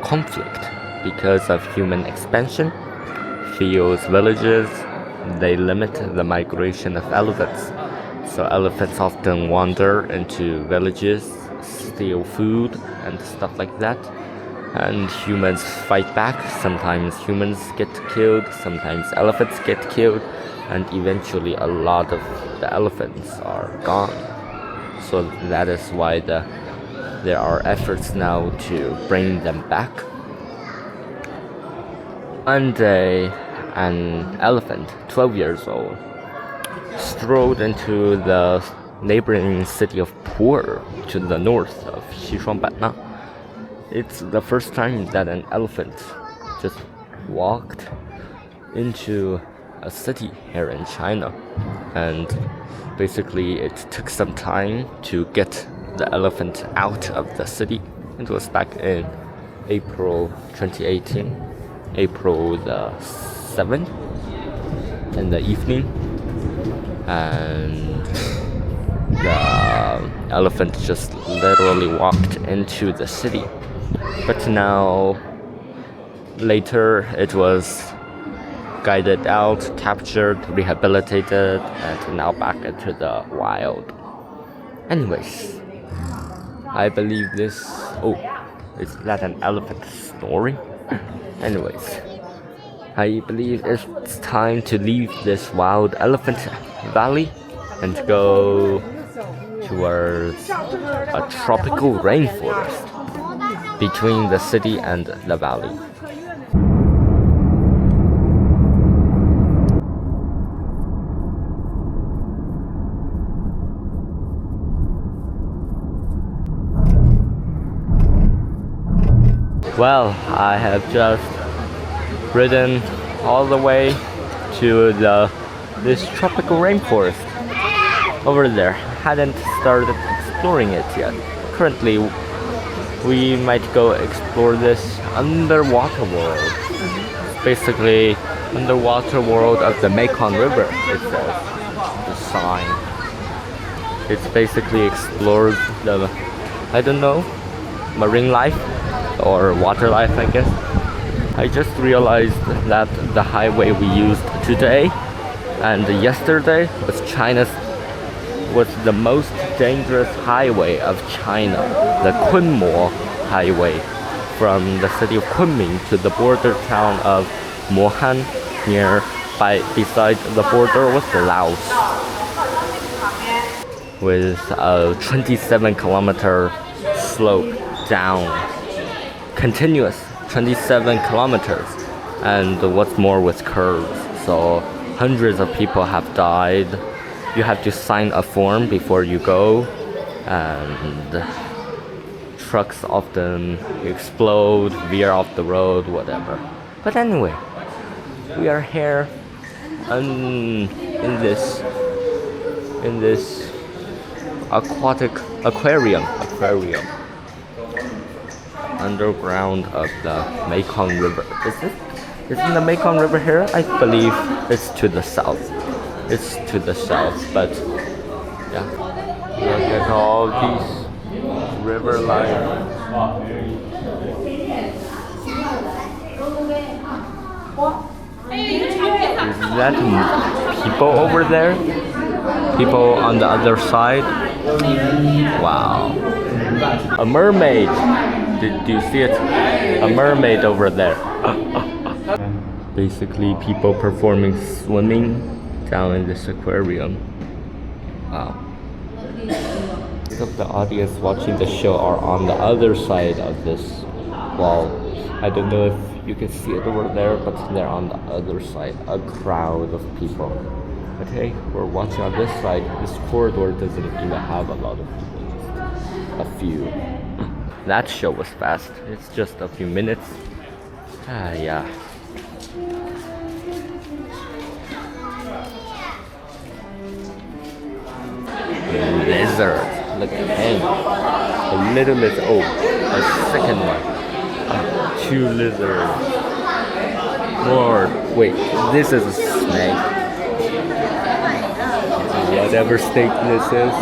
conflict because of human expansion. Fields, villages, they limit the migration of elephants. So elephants often wander into villages, steal food and stuff like that. And humans fight back. Sometimes humans get killed, sometimes elephants get killed, and eventually a lot of the elephants are gone. So that is why there are efforts now to bring them back. One day, an elephant, 12 years old, strolled into the neighboring city of Pu'er to the north of Xishuangbanna. It's the first time that an elephant just walked into a city here in China, and basically it took some time to get the elephant out of the city. It was back in April 2018, April the 7th in the evening, and the elephant just literally walked into the city. But now, later, it was guided out, captured, rehabilitated, and now back into the wild. Anyways, I believe this. Oh, is that an elephant snoring? Anyways, I believe it's time to leave this wild elephant valley and go towards a tropical rainforest between the city and the valley. Well, I have just ridden all the way to this tropical rainforest over there. Hadn't started exploring it yet. Currently, we might go explore this underwater world. It's basically underwater world of the Mekong River, it says, the sign. It basically explores the, I don't know, marine life or water life, I guess. I just realized that the highway we used today and yesterday was the most dangerous highway of China, the Kunmo highway, from the city of Kunming to the border town of Mohan, beside the border with Laos, with a 27-kilometer slope down, continuous 27 kilometers, and what's more with curves. So hundreds of people have died. You have to sign a form before you go, and trucks often explode, veer off the road, whatever. But anyway, we are here in this aquarium underground of the Mekong River. Isn't the Mekong River here? I believe it's to the south. It's to the south, but yeah. Look at all these river lines. Is that people over there? People on the other side? Wow. A mermaid. Do you see it? A mermaid over there. Basically, people performing swimming down in this aquarium. Wow. Most of the audience watching the show are on the other side of this wall. I don't know if you can see it over there, but they're on the other side. A crowd of people. Okay, we're watching on this side. This corridor doesn't even have a lot of people, just a few. That show was fast. It's just a few minutes. Yeah. Lizard. Look at him. A little lizard. Oh, a second one. Two lizards. More. Wait, this is a snake. Whatever snake this is.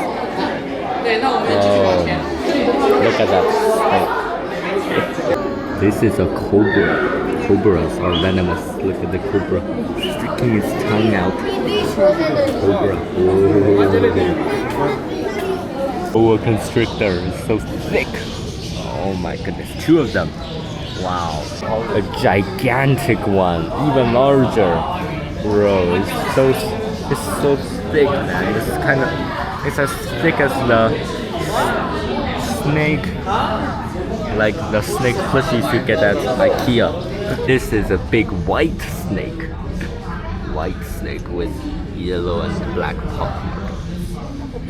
Oh, look at that snake. This is a cobra. Cobras are venomous. Look at the cobra sticking its tongue out. Cobra. Boa constrictor is so thick. Oh my goodness, two of them. Wow. A gigantic one, even larger. Bro, it's so thick, man. It's as thick as the snake, like the snake plushies you get at IKEA. This is a big white snake. White snake with yellow and black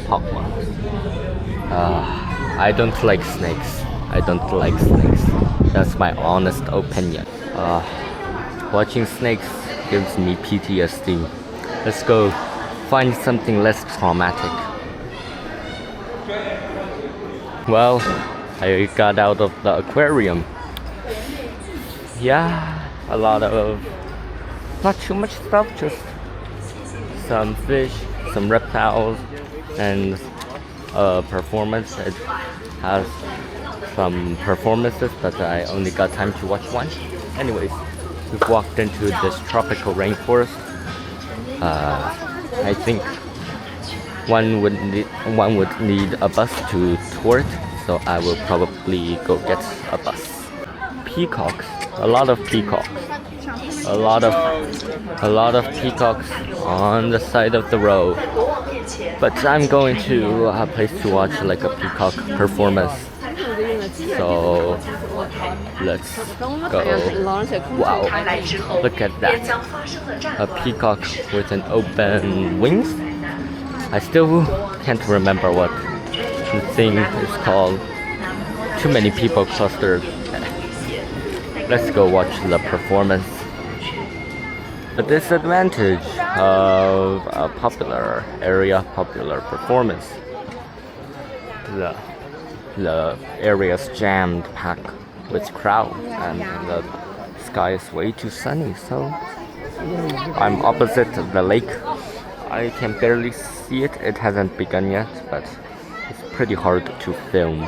pockmarks. I don't like snakes. That's my honest opinion. Watching snakes gives me PTSD. Let's go find something less traumatic. Well, I got out of the aquarium. Yeah, a lot of, not too much stuff, just some fish, some reptiles, and performance. It has some performances, but I only got time to watch one. Anyways, we've walked into this tropical rainforest. I think one would need a bus to tour it, so I will probably go get a bus. Peacocks, a lot of peacocks on the side of the road. But I'm going to a place to watch like a peacock performance. So let's go. Wow, look at that. A peacock with an open wings. I still can't remember what the thing is called. Too many people clustered. Let's go watch the performance. The disadvantage of a popular performance. The area's jammed packed with crowd, and the sky is way too sunny, so I'm opposite the lake. I can barely see it. It hasn't begun yet, but it's pretty hard to film.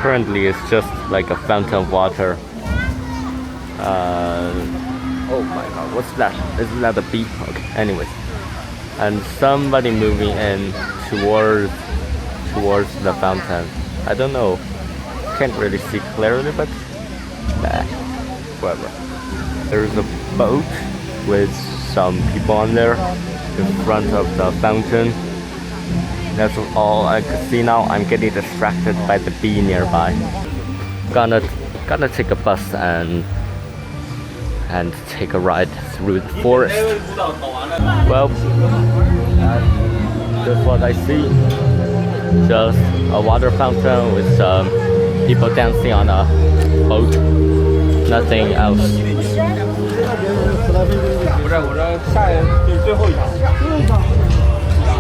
Currently it's just like a fountain of water. Oh my god, what's that? Isn't that a bee? Okay, anyways. And somebody moving in towards the fountain. I don't know. Can't really see clearly, but whatever. There's a boat with some people on there in front of the fountain. That's all I can see now. I'm getting distracted by the bee nearby. Gonna take a bus and take a ride through the forest. Well, that's what I see. Just a water fountain with people dancing on a boat. Nothing else.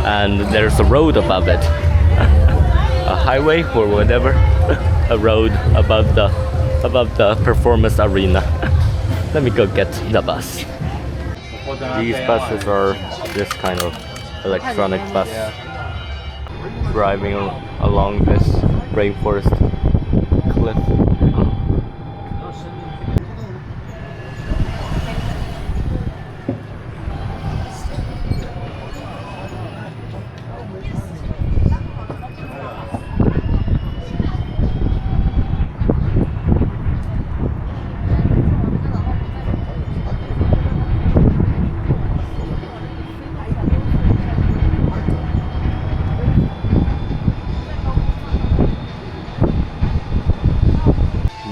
And there's a road above it. A highway or whatever. A road above the performance arena. Let me go get the bus. These buses are this kind of electronic bus. Driving along this rainforest cliff.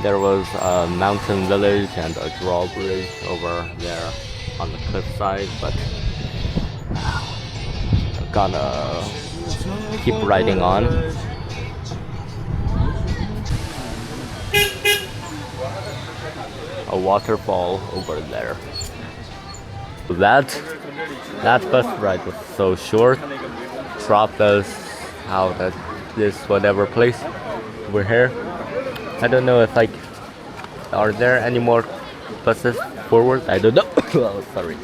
there was a mountain village and a drawbridge over there on the cliffside, but I'm gonna keep riding on. A waterfall over there. That bus ride was so short. Dropped us out at this whatever place over here. I don't know if are there any more buses forward? I don't know. Oh, sorry.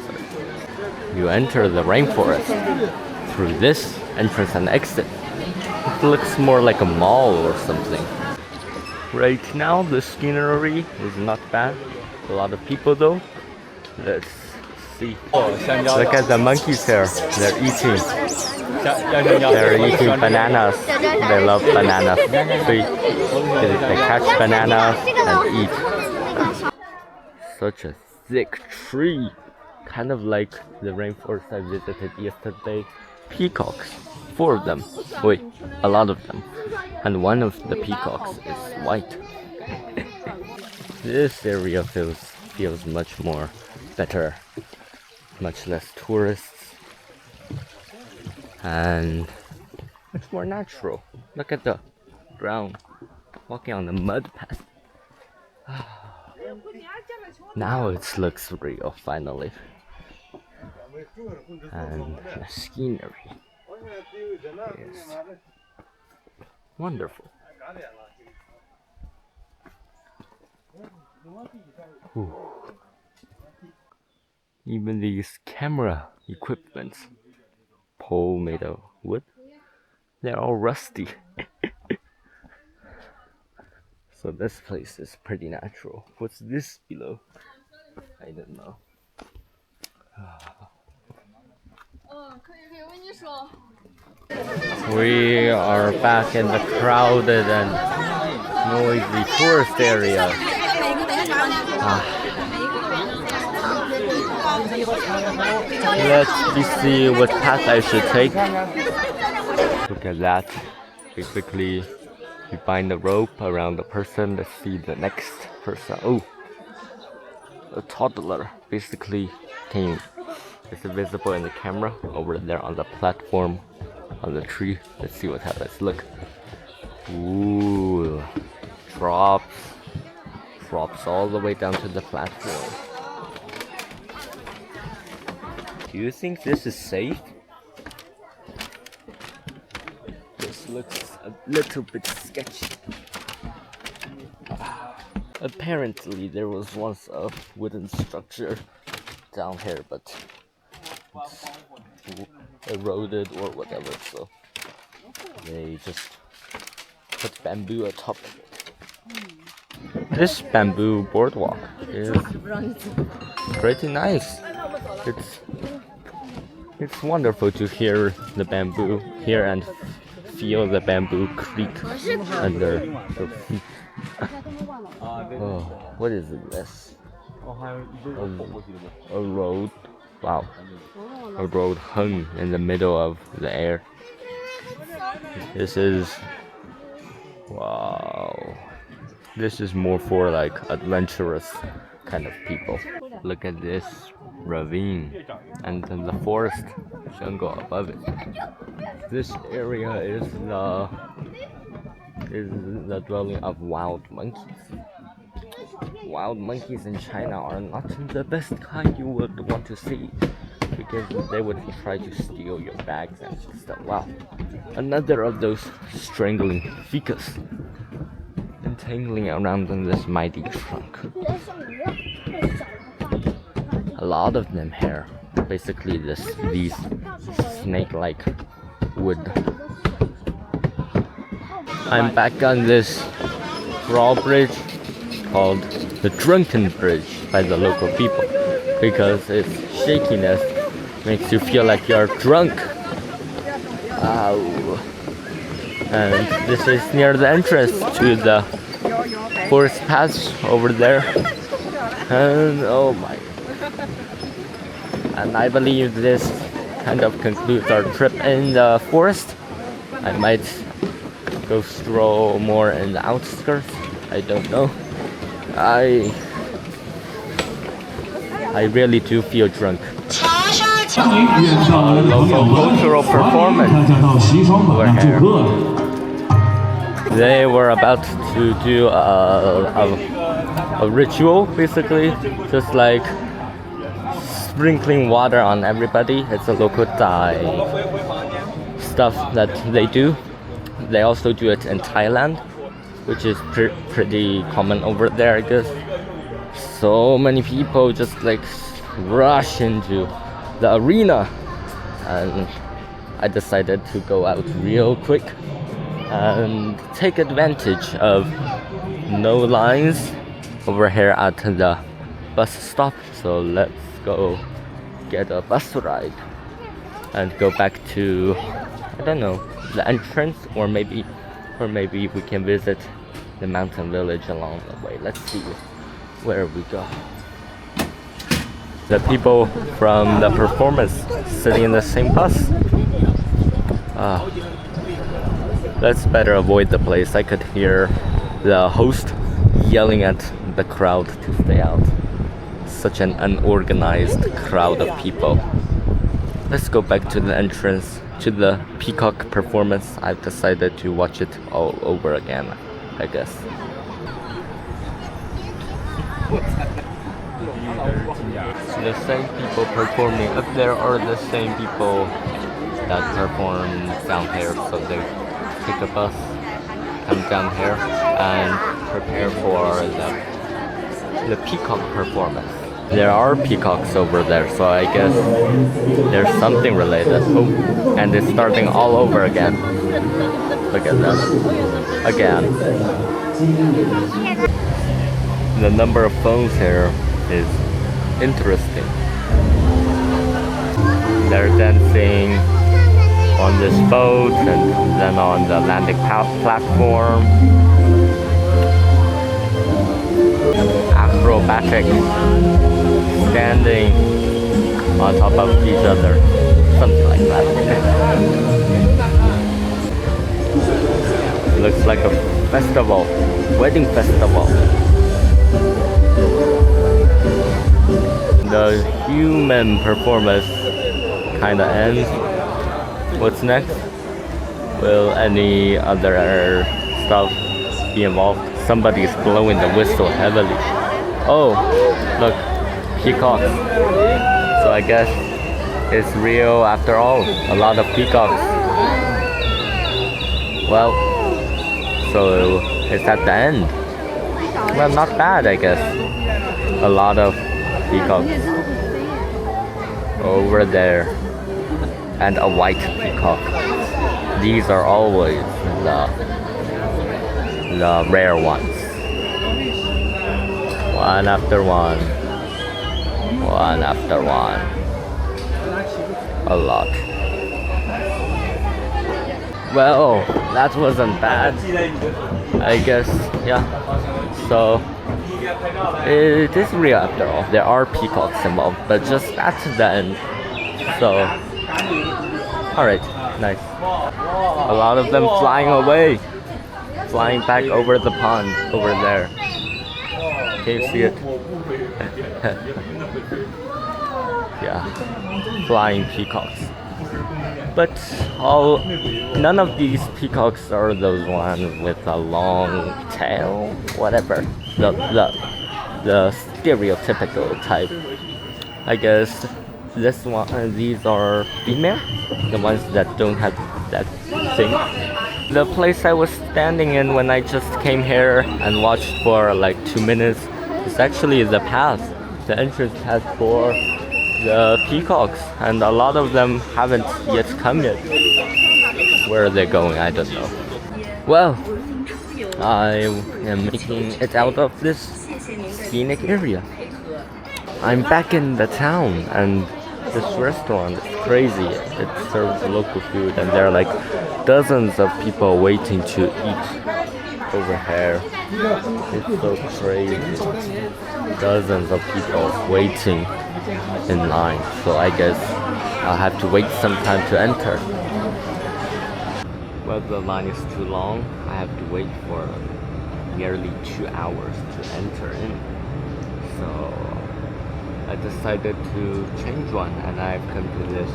You enter the rainforest through this entrance and exit. It looks more like a mall or something. Right now the scenery is not bad. A lot of people though. Let's see. Look at the monkeys here. They're eating. They're eating bananas. They love bananas. They catch bananas and eat. Such a thick tree. Kind of like the rainforest I visited yesterday. Peacocks. 4 of them. Wait, a lot of them. And one of the peacocks is white. This area feels much more better. Much less tourists. And much more natural. Look at the ground. Walking on the mud path. Now it looks real finally. And the scenery is wonderful. Ooh. Even these camera equipments, pole made of wood, they're all rusty. So this place is pretty natural. What's this below? I don't know. We are back in the crowded and noisy tourist area. Let's see what path I should take. Look at that. Basically, you bind the rope around the person to see the next person. Oh, a toddler. Basically, it's visible in the camera over there on the platform on the tree. Let's see what happens. Look. Ooh, drops all the way down to the platform. Do you think this is safe? This looks a little bit sketchy. Apparently there was once a wooden structure down here, but it's eroded or whatever, so they just put bamboo atop it. This bamboo boardwalk is pretty nice. It's wonderful to hear the bamboo here and feel the bamboo creak under your feet. Oh, what is this? A road. Wow. A road hung in the middle of the air. This is... Wow. This is more for like adventurous kind of people. Look at this ravine and then the forest jungle above it. This area is the dwelling of wild monkeys. Wild monkeys in China are not the best kind you would want to see, because they would try to steal your bags and stuff. Wow, another of those strangling ficus entangling around in this mighty trunk. A lot of them here. Basically these snake-like wood. I'm back on this drawbridge called the Drunken Bridge by the local people, because its shakiness makes you feel like you're drunk. Ow. And this is near the entrance to the forest paths over there. And oh my. And I believe this kind of concludes our trip in the forest. I might go stroll more in the outskirts. I don't know. I really do feel drunk. 愿到来的朋友们， Cultural 欢迎 performance 大家到西双版纳做客。 They were about to do a ritual, basically, just like sprinkling water on everybody. It's a local Thai stuff that they do. They also do it in Thailand, which is pretty common over there, I guess. So many people just like rush into the arena, and I decided to go out real quick and take advantage of no lines over here at the bus stop. So let's go get a bus ride and go back to, I don't know, the entrance, or maybe we can visit the mountain village along the way. Let's see where we go. The people from the performance sitting in the same bus. Let's better avoid the place. I could hear the host yelling at the crowd to stay out. Such an unorganized crowd of people. Let's go back to the entrance to the peacock performance. I've decided to watch it all over again, I guess. So the same people performing up there are the same people that perform down here. So they take a bus, come down here, and prepare for the peacock performance. There are peacocks over there, so I guess there's something related. Oh, and it's starting all over again. Look at that. Again. The number of phones here is interesting. They're dancing on this boat and then on the landing platform. Acrobatic, standing on top of each other, something like that. Looks like a festival, wedding festival. The human performance kind of ends. What's next? Will any other stuff be involved? Somebody's blowing the whistle heavily. Oh, look, peacocks. So I guess it's real after all. A lot of peacocks. Well, so it's at the end. Well, not bad, I guess. A lot of peacocks over there, and a white peacock. These are always the rare ones. One after one. One after one. A lot. Well, that wasn't bad, I guess. Yeah. So it is real after all. There are peacocks involved, but just at the end. So, alright, nice. A lot of them flying away. Flying back over the pond, over there. Can you see it? Yeah, flying peacocks. But none of these peacocks are those ones with a long tail, whatever. The stereotypical type. I guess these are female, the ones that don't have that thing. The place I was standing in when I just came here and watched for like 2 minutes is actually the path, the entrance path for the peacocks, and a lot of them haven't yet come yet. Where are they going? I don't know. Well, I am making it out of this scenic area. I'm back in the town, and this restaurant is crazy. It serves local food, and there are like dozens of people waiting to eat over here. It's so crazy. Dozens of people waiting in line. So I guess I'll have to wait some time to enter. Well, the line is too long. I have to wait for nearly 2 hours to enter in. So I decided to change one, and I've come to this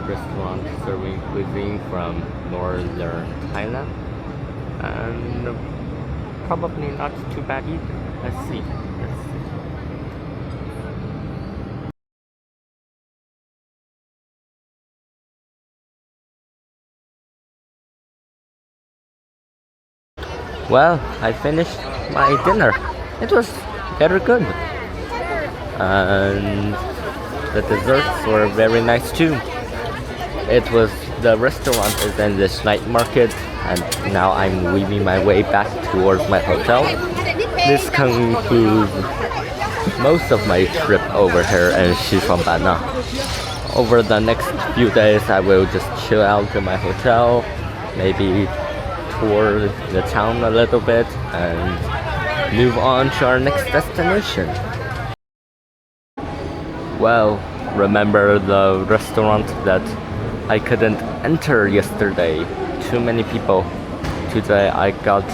restaurant serving cuisine from northern Thailand, and probably not too bad either. Let's see. Well, I finished my dinner. It was very good. And the desserts were very nice too. The restaurant is in this night market, and now I'm weaving my way back towards my hotel. This concludes most of my trip over here in Xishuangbanna. Over the next few days, I will just chill out in my hotel, maybe tour the town a little bit, and move on to our next destination. Well, remember the restaurant that I couldn't enter yesterday? Too many people. Today I got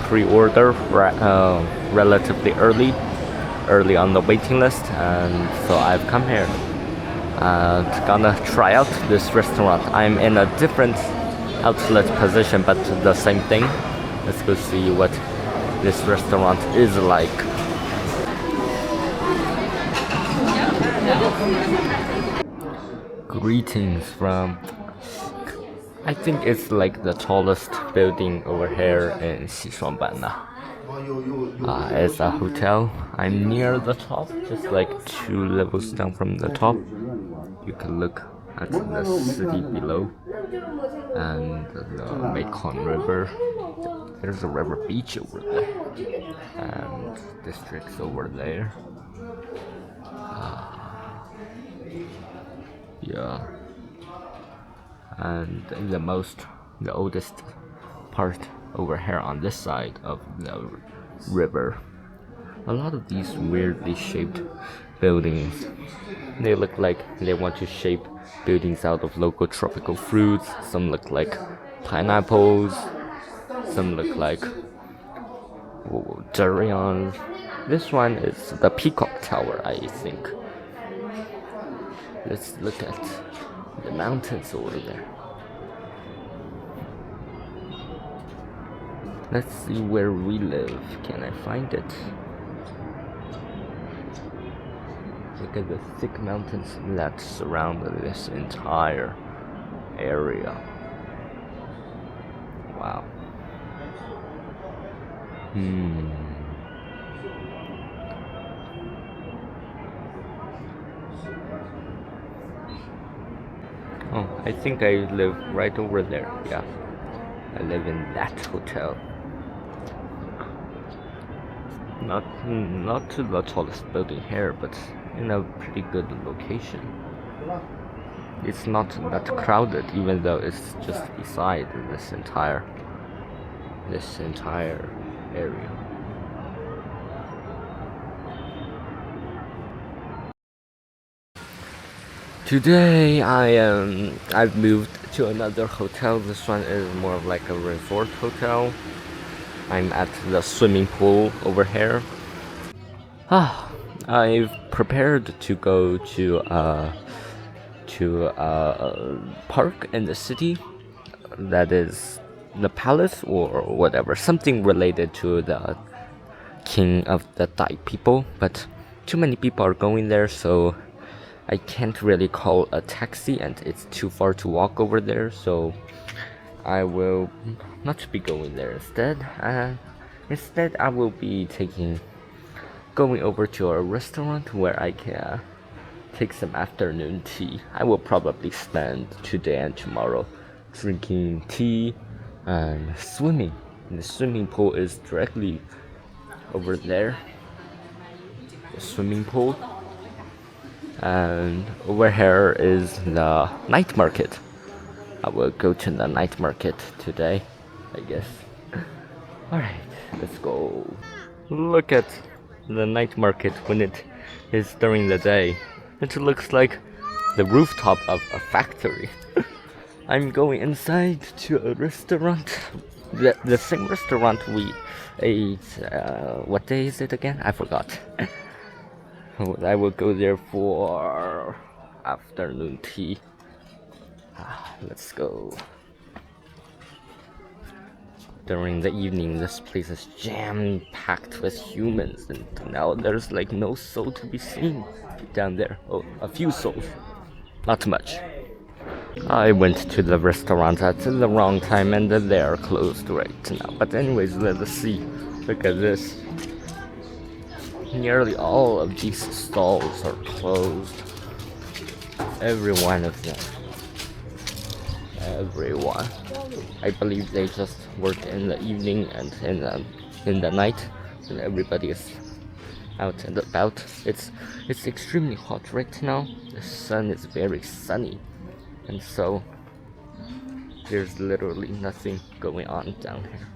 pre-order relatively early on the waiting list, and so I've come here. Gonna try out this restaurant. I'm in a different outlet position, but the same thing. Let's go see what this restaurant is like. Greetings from, I think it's like the tallest building over here in Xishuangbanna. It's a hotel. I'm near the top, just like 2 levels down from the top. You can look at the city below and the Mekong River. There's a river beach over there, and districts over there. Yeah, and the oldest part over here on this side of the river. A lot of these weirdly shaped buildings, they look like they want to shape buildings out of local tropical fruits. Some look like pineapples, some look like durian. This one is the Peacock Tower, I think. Let's look at the mountains over there. Let's see where we live. Can I find it? Look at the thick mountains that surround this entire area. Wow. Oh, I think I live right over there. Yeah, I live in that hotel. Not to the tallest building here, but in a pretty good location. It's not that crowded, even though it's just beside this entire area. Today I've moved to another hotel. This one is more of like a resort hotel. I'm at the swimming pool over here. I've prepared to go to a park in the city that is the palace or whatever, something related to the king of the Thai people, but too many people are going there, so I can't really call a taxi, and it's too far to walk over there, so I will not be going there instead. Instead, I will be going over to a restaurant where I can take some afternoon tea. I will probably spend today and tomorrow drinking tea and swimming. And the swimming pool is directly over there. The swimming pool. And over here is the night market. I will go to the night market today, I guess. Alright, let's go. Look at the night market when it is during the day. It looks like the rooftop of a factory. I'm going inside to a restaurant The same restaurant we ate. What day is it again? I forgot. I will go there for afternoon tea. Let's go. During the evening, this place is jam-packed with humans, and now there's like no soul to be seen down there. Oh, a few souls, not much. I went to the restaurant at the wrong time and they are closed right now. But anyways, let us see. Look at this. Nearly all of these stalls are closed. Every one of them. Everyone. I believe they just work in the evening and in the night, and everybody is out and about. It's extremely hot right now. The sun is very sunny, and so there's literally nothing going on down here.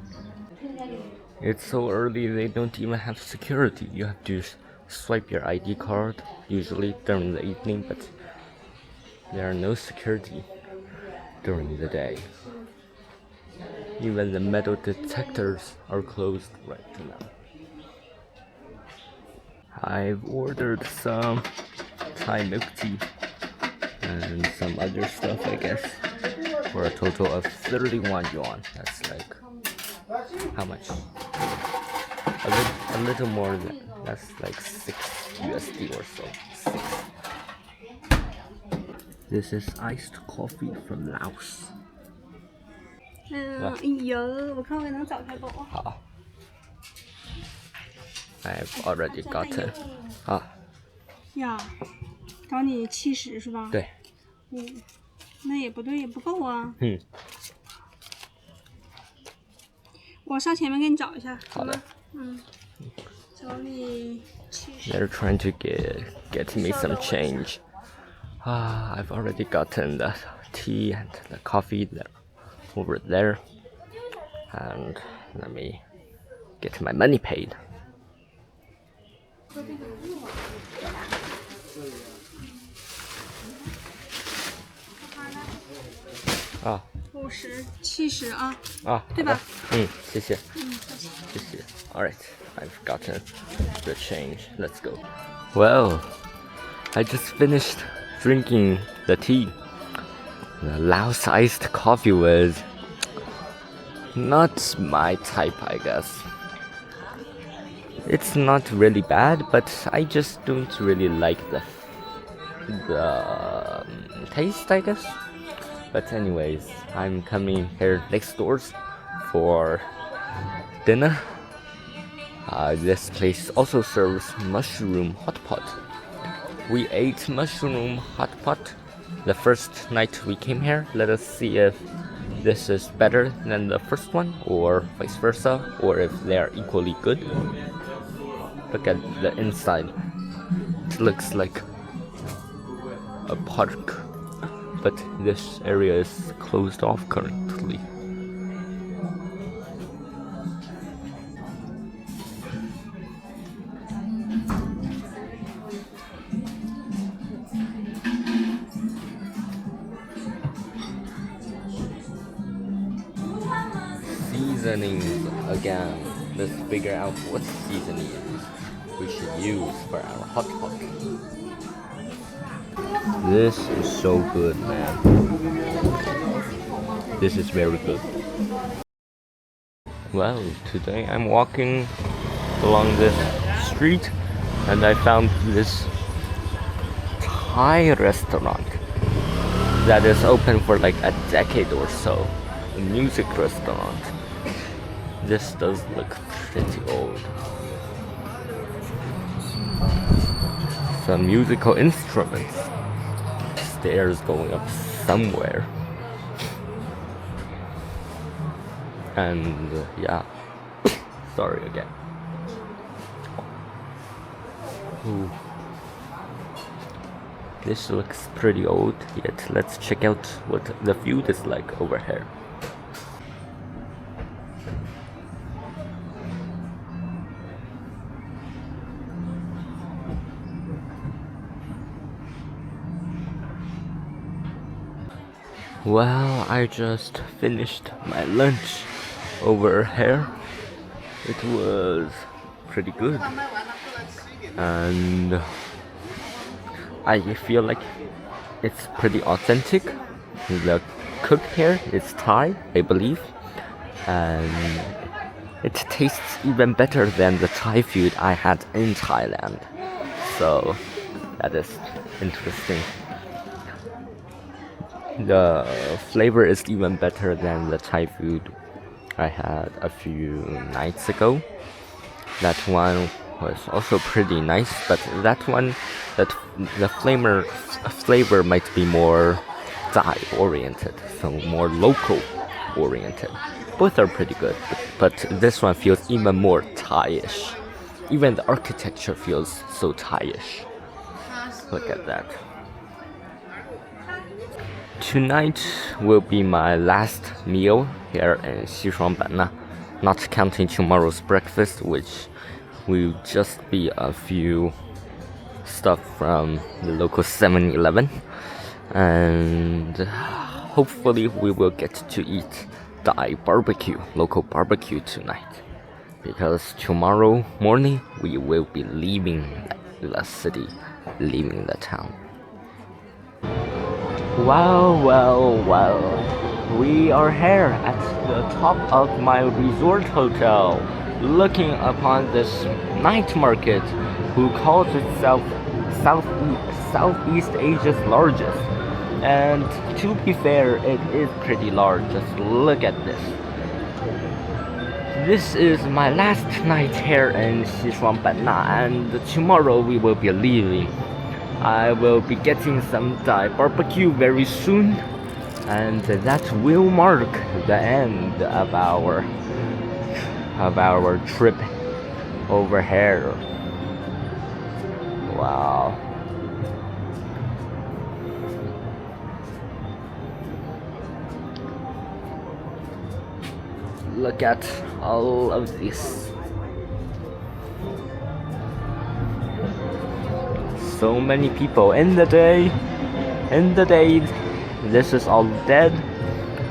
It's so early they don't even have security. You have to swipe your ID card usually during the evening, but there are no security during the day. Even the metal detectors are closed right now. I've ordered some Thai milk tea and some other stuff, I guess, for a total of 31 yuan. That's like, how much? A little more than, that's like 6 USD or so. 6. This is iced coffee from Laos. 有，我看我能找开不？好 I've already gotten. 呀，找你70是吧？对。那也不对，也不够啊。我上前面给你找一下。好的。找你70。 They're trying to get me some change. I've already gotten the tea and the coffee there, over there. And let me get my money paid. Ah. 50、70啊。对吧？谢谢。谢谢。All right, I've gotten the change. Let's go. Well, I just finished drinking the tea. The Laos iced coffee was not my type, I guess. It's not really bad, but I just don't really like the taste, I guess. But anyways, I'm coming here next doors for dinner. This place also serves mushroom hot pot. We ate mushroom hot pot the first night we came here. Let us see if this is better than the first one, or vice versa, or if they are equally good. Look at the inside. It looks like a park, but this area is closed off currently. Seasonings again. Let's figure out what seasoning we should use for our hot pot. This is so good, man. This is very good. Well, today I'm walking along this street and I found this Thai restaurant that is open for like a decade or so. A music restaurant. This does look pretty old. Some musical instruments. Stairs going up somewhere. And yeah. Sorry again. Ooh. This looks pretty old, yet let's check out what the view is like over here. Well, I just finished my lunch over here. It was pretty good, and I feel like it's pretty authentic. The cook here is Thai, I believe, and it tastes even better than the Thai food I had in Thailand. So that is interesting. The flavor is even better than the Thai food I had a few nights ago. That one was also pretty nice, but that one, the flavor might be more Thai oriented, so more local oriented. Both are pretty good, but this one feels even more Thai-ish. Even the architecture feels so Thai-ish. Look at that. Tonight will be my last meal here in Xishuangbanna, not counting tomorrow's breakfast, which will just be a few stuff from the local 7-Eleven, and hopefully we will get to eat Thai barbecue, local barbecue tonight, because tomorrow morning we will be leaving the city, leaving the town. Well, we are here at the top of my resort hotel, looking upon this night market, who calls itself Southeast Asia's largest. And to be fair, it is pretty large. Just look at this. This is my last night here in Xishuangbanna, and tomorrow we will be leaving. I will be getting some Thai barbecue very soon, and that will mark the end of our trip over here. Wow. Look at all of this. So many people in the day. This is all dead.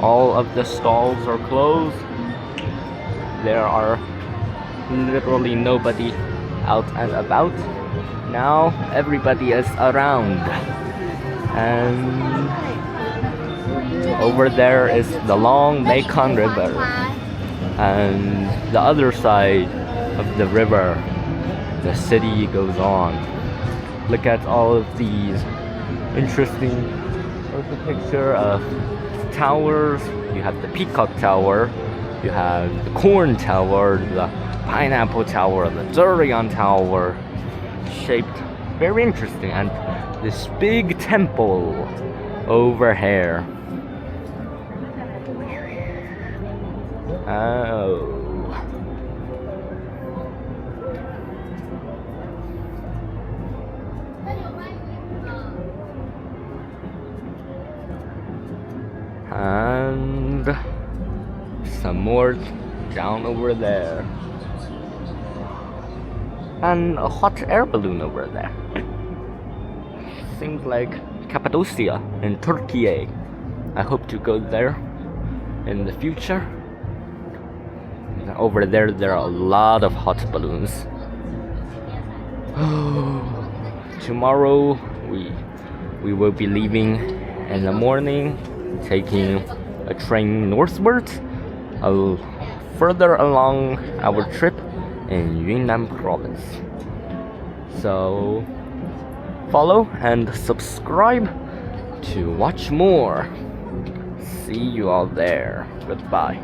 All of the stalls are closed. There are literally nobody out and about. Now everybody is around. And over there is the long Mekong River. And the other side of the river, the city goes on. Look at all of these interesting architecture of towers. You have the Peacock Tower, you have the Corn Tower, the Pineapple Tower, the Durian Tower, shaped very interesting, and this big temple over here. Oh. And some more down over there. And a hot air balloon over there. Seems like Cappadocia in Turkey. I hope to go there in the future. Over there, there are a lot of hot balloons. Tomorrow we will be leaving in the morning, taking a train northwards, further along our trip in Yunnan province. So follow and subscribe to watch more. See you all there. Goodbye.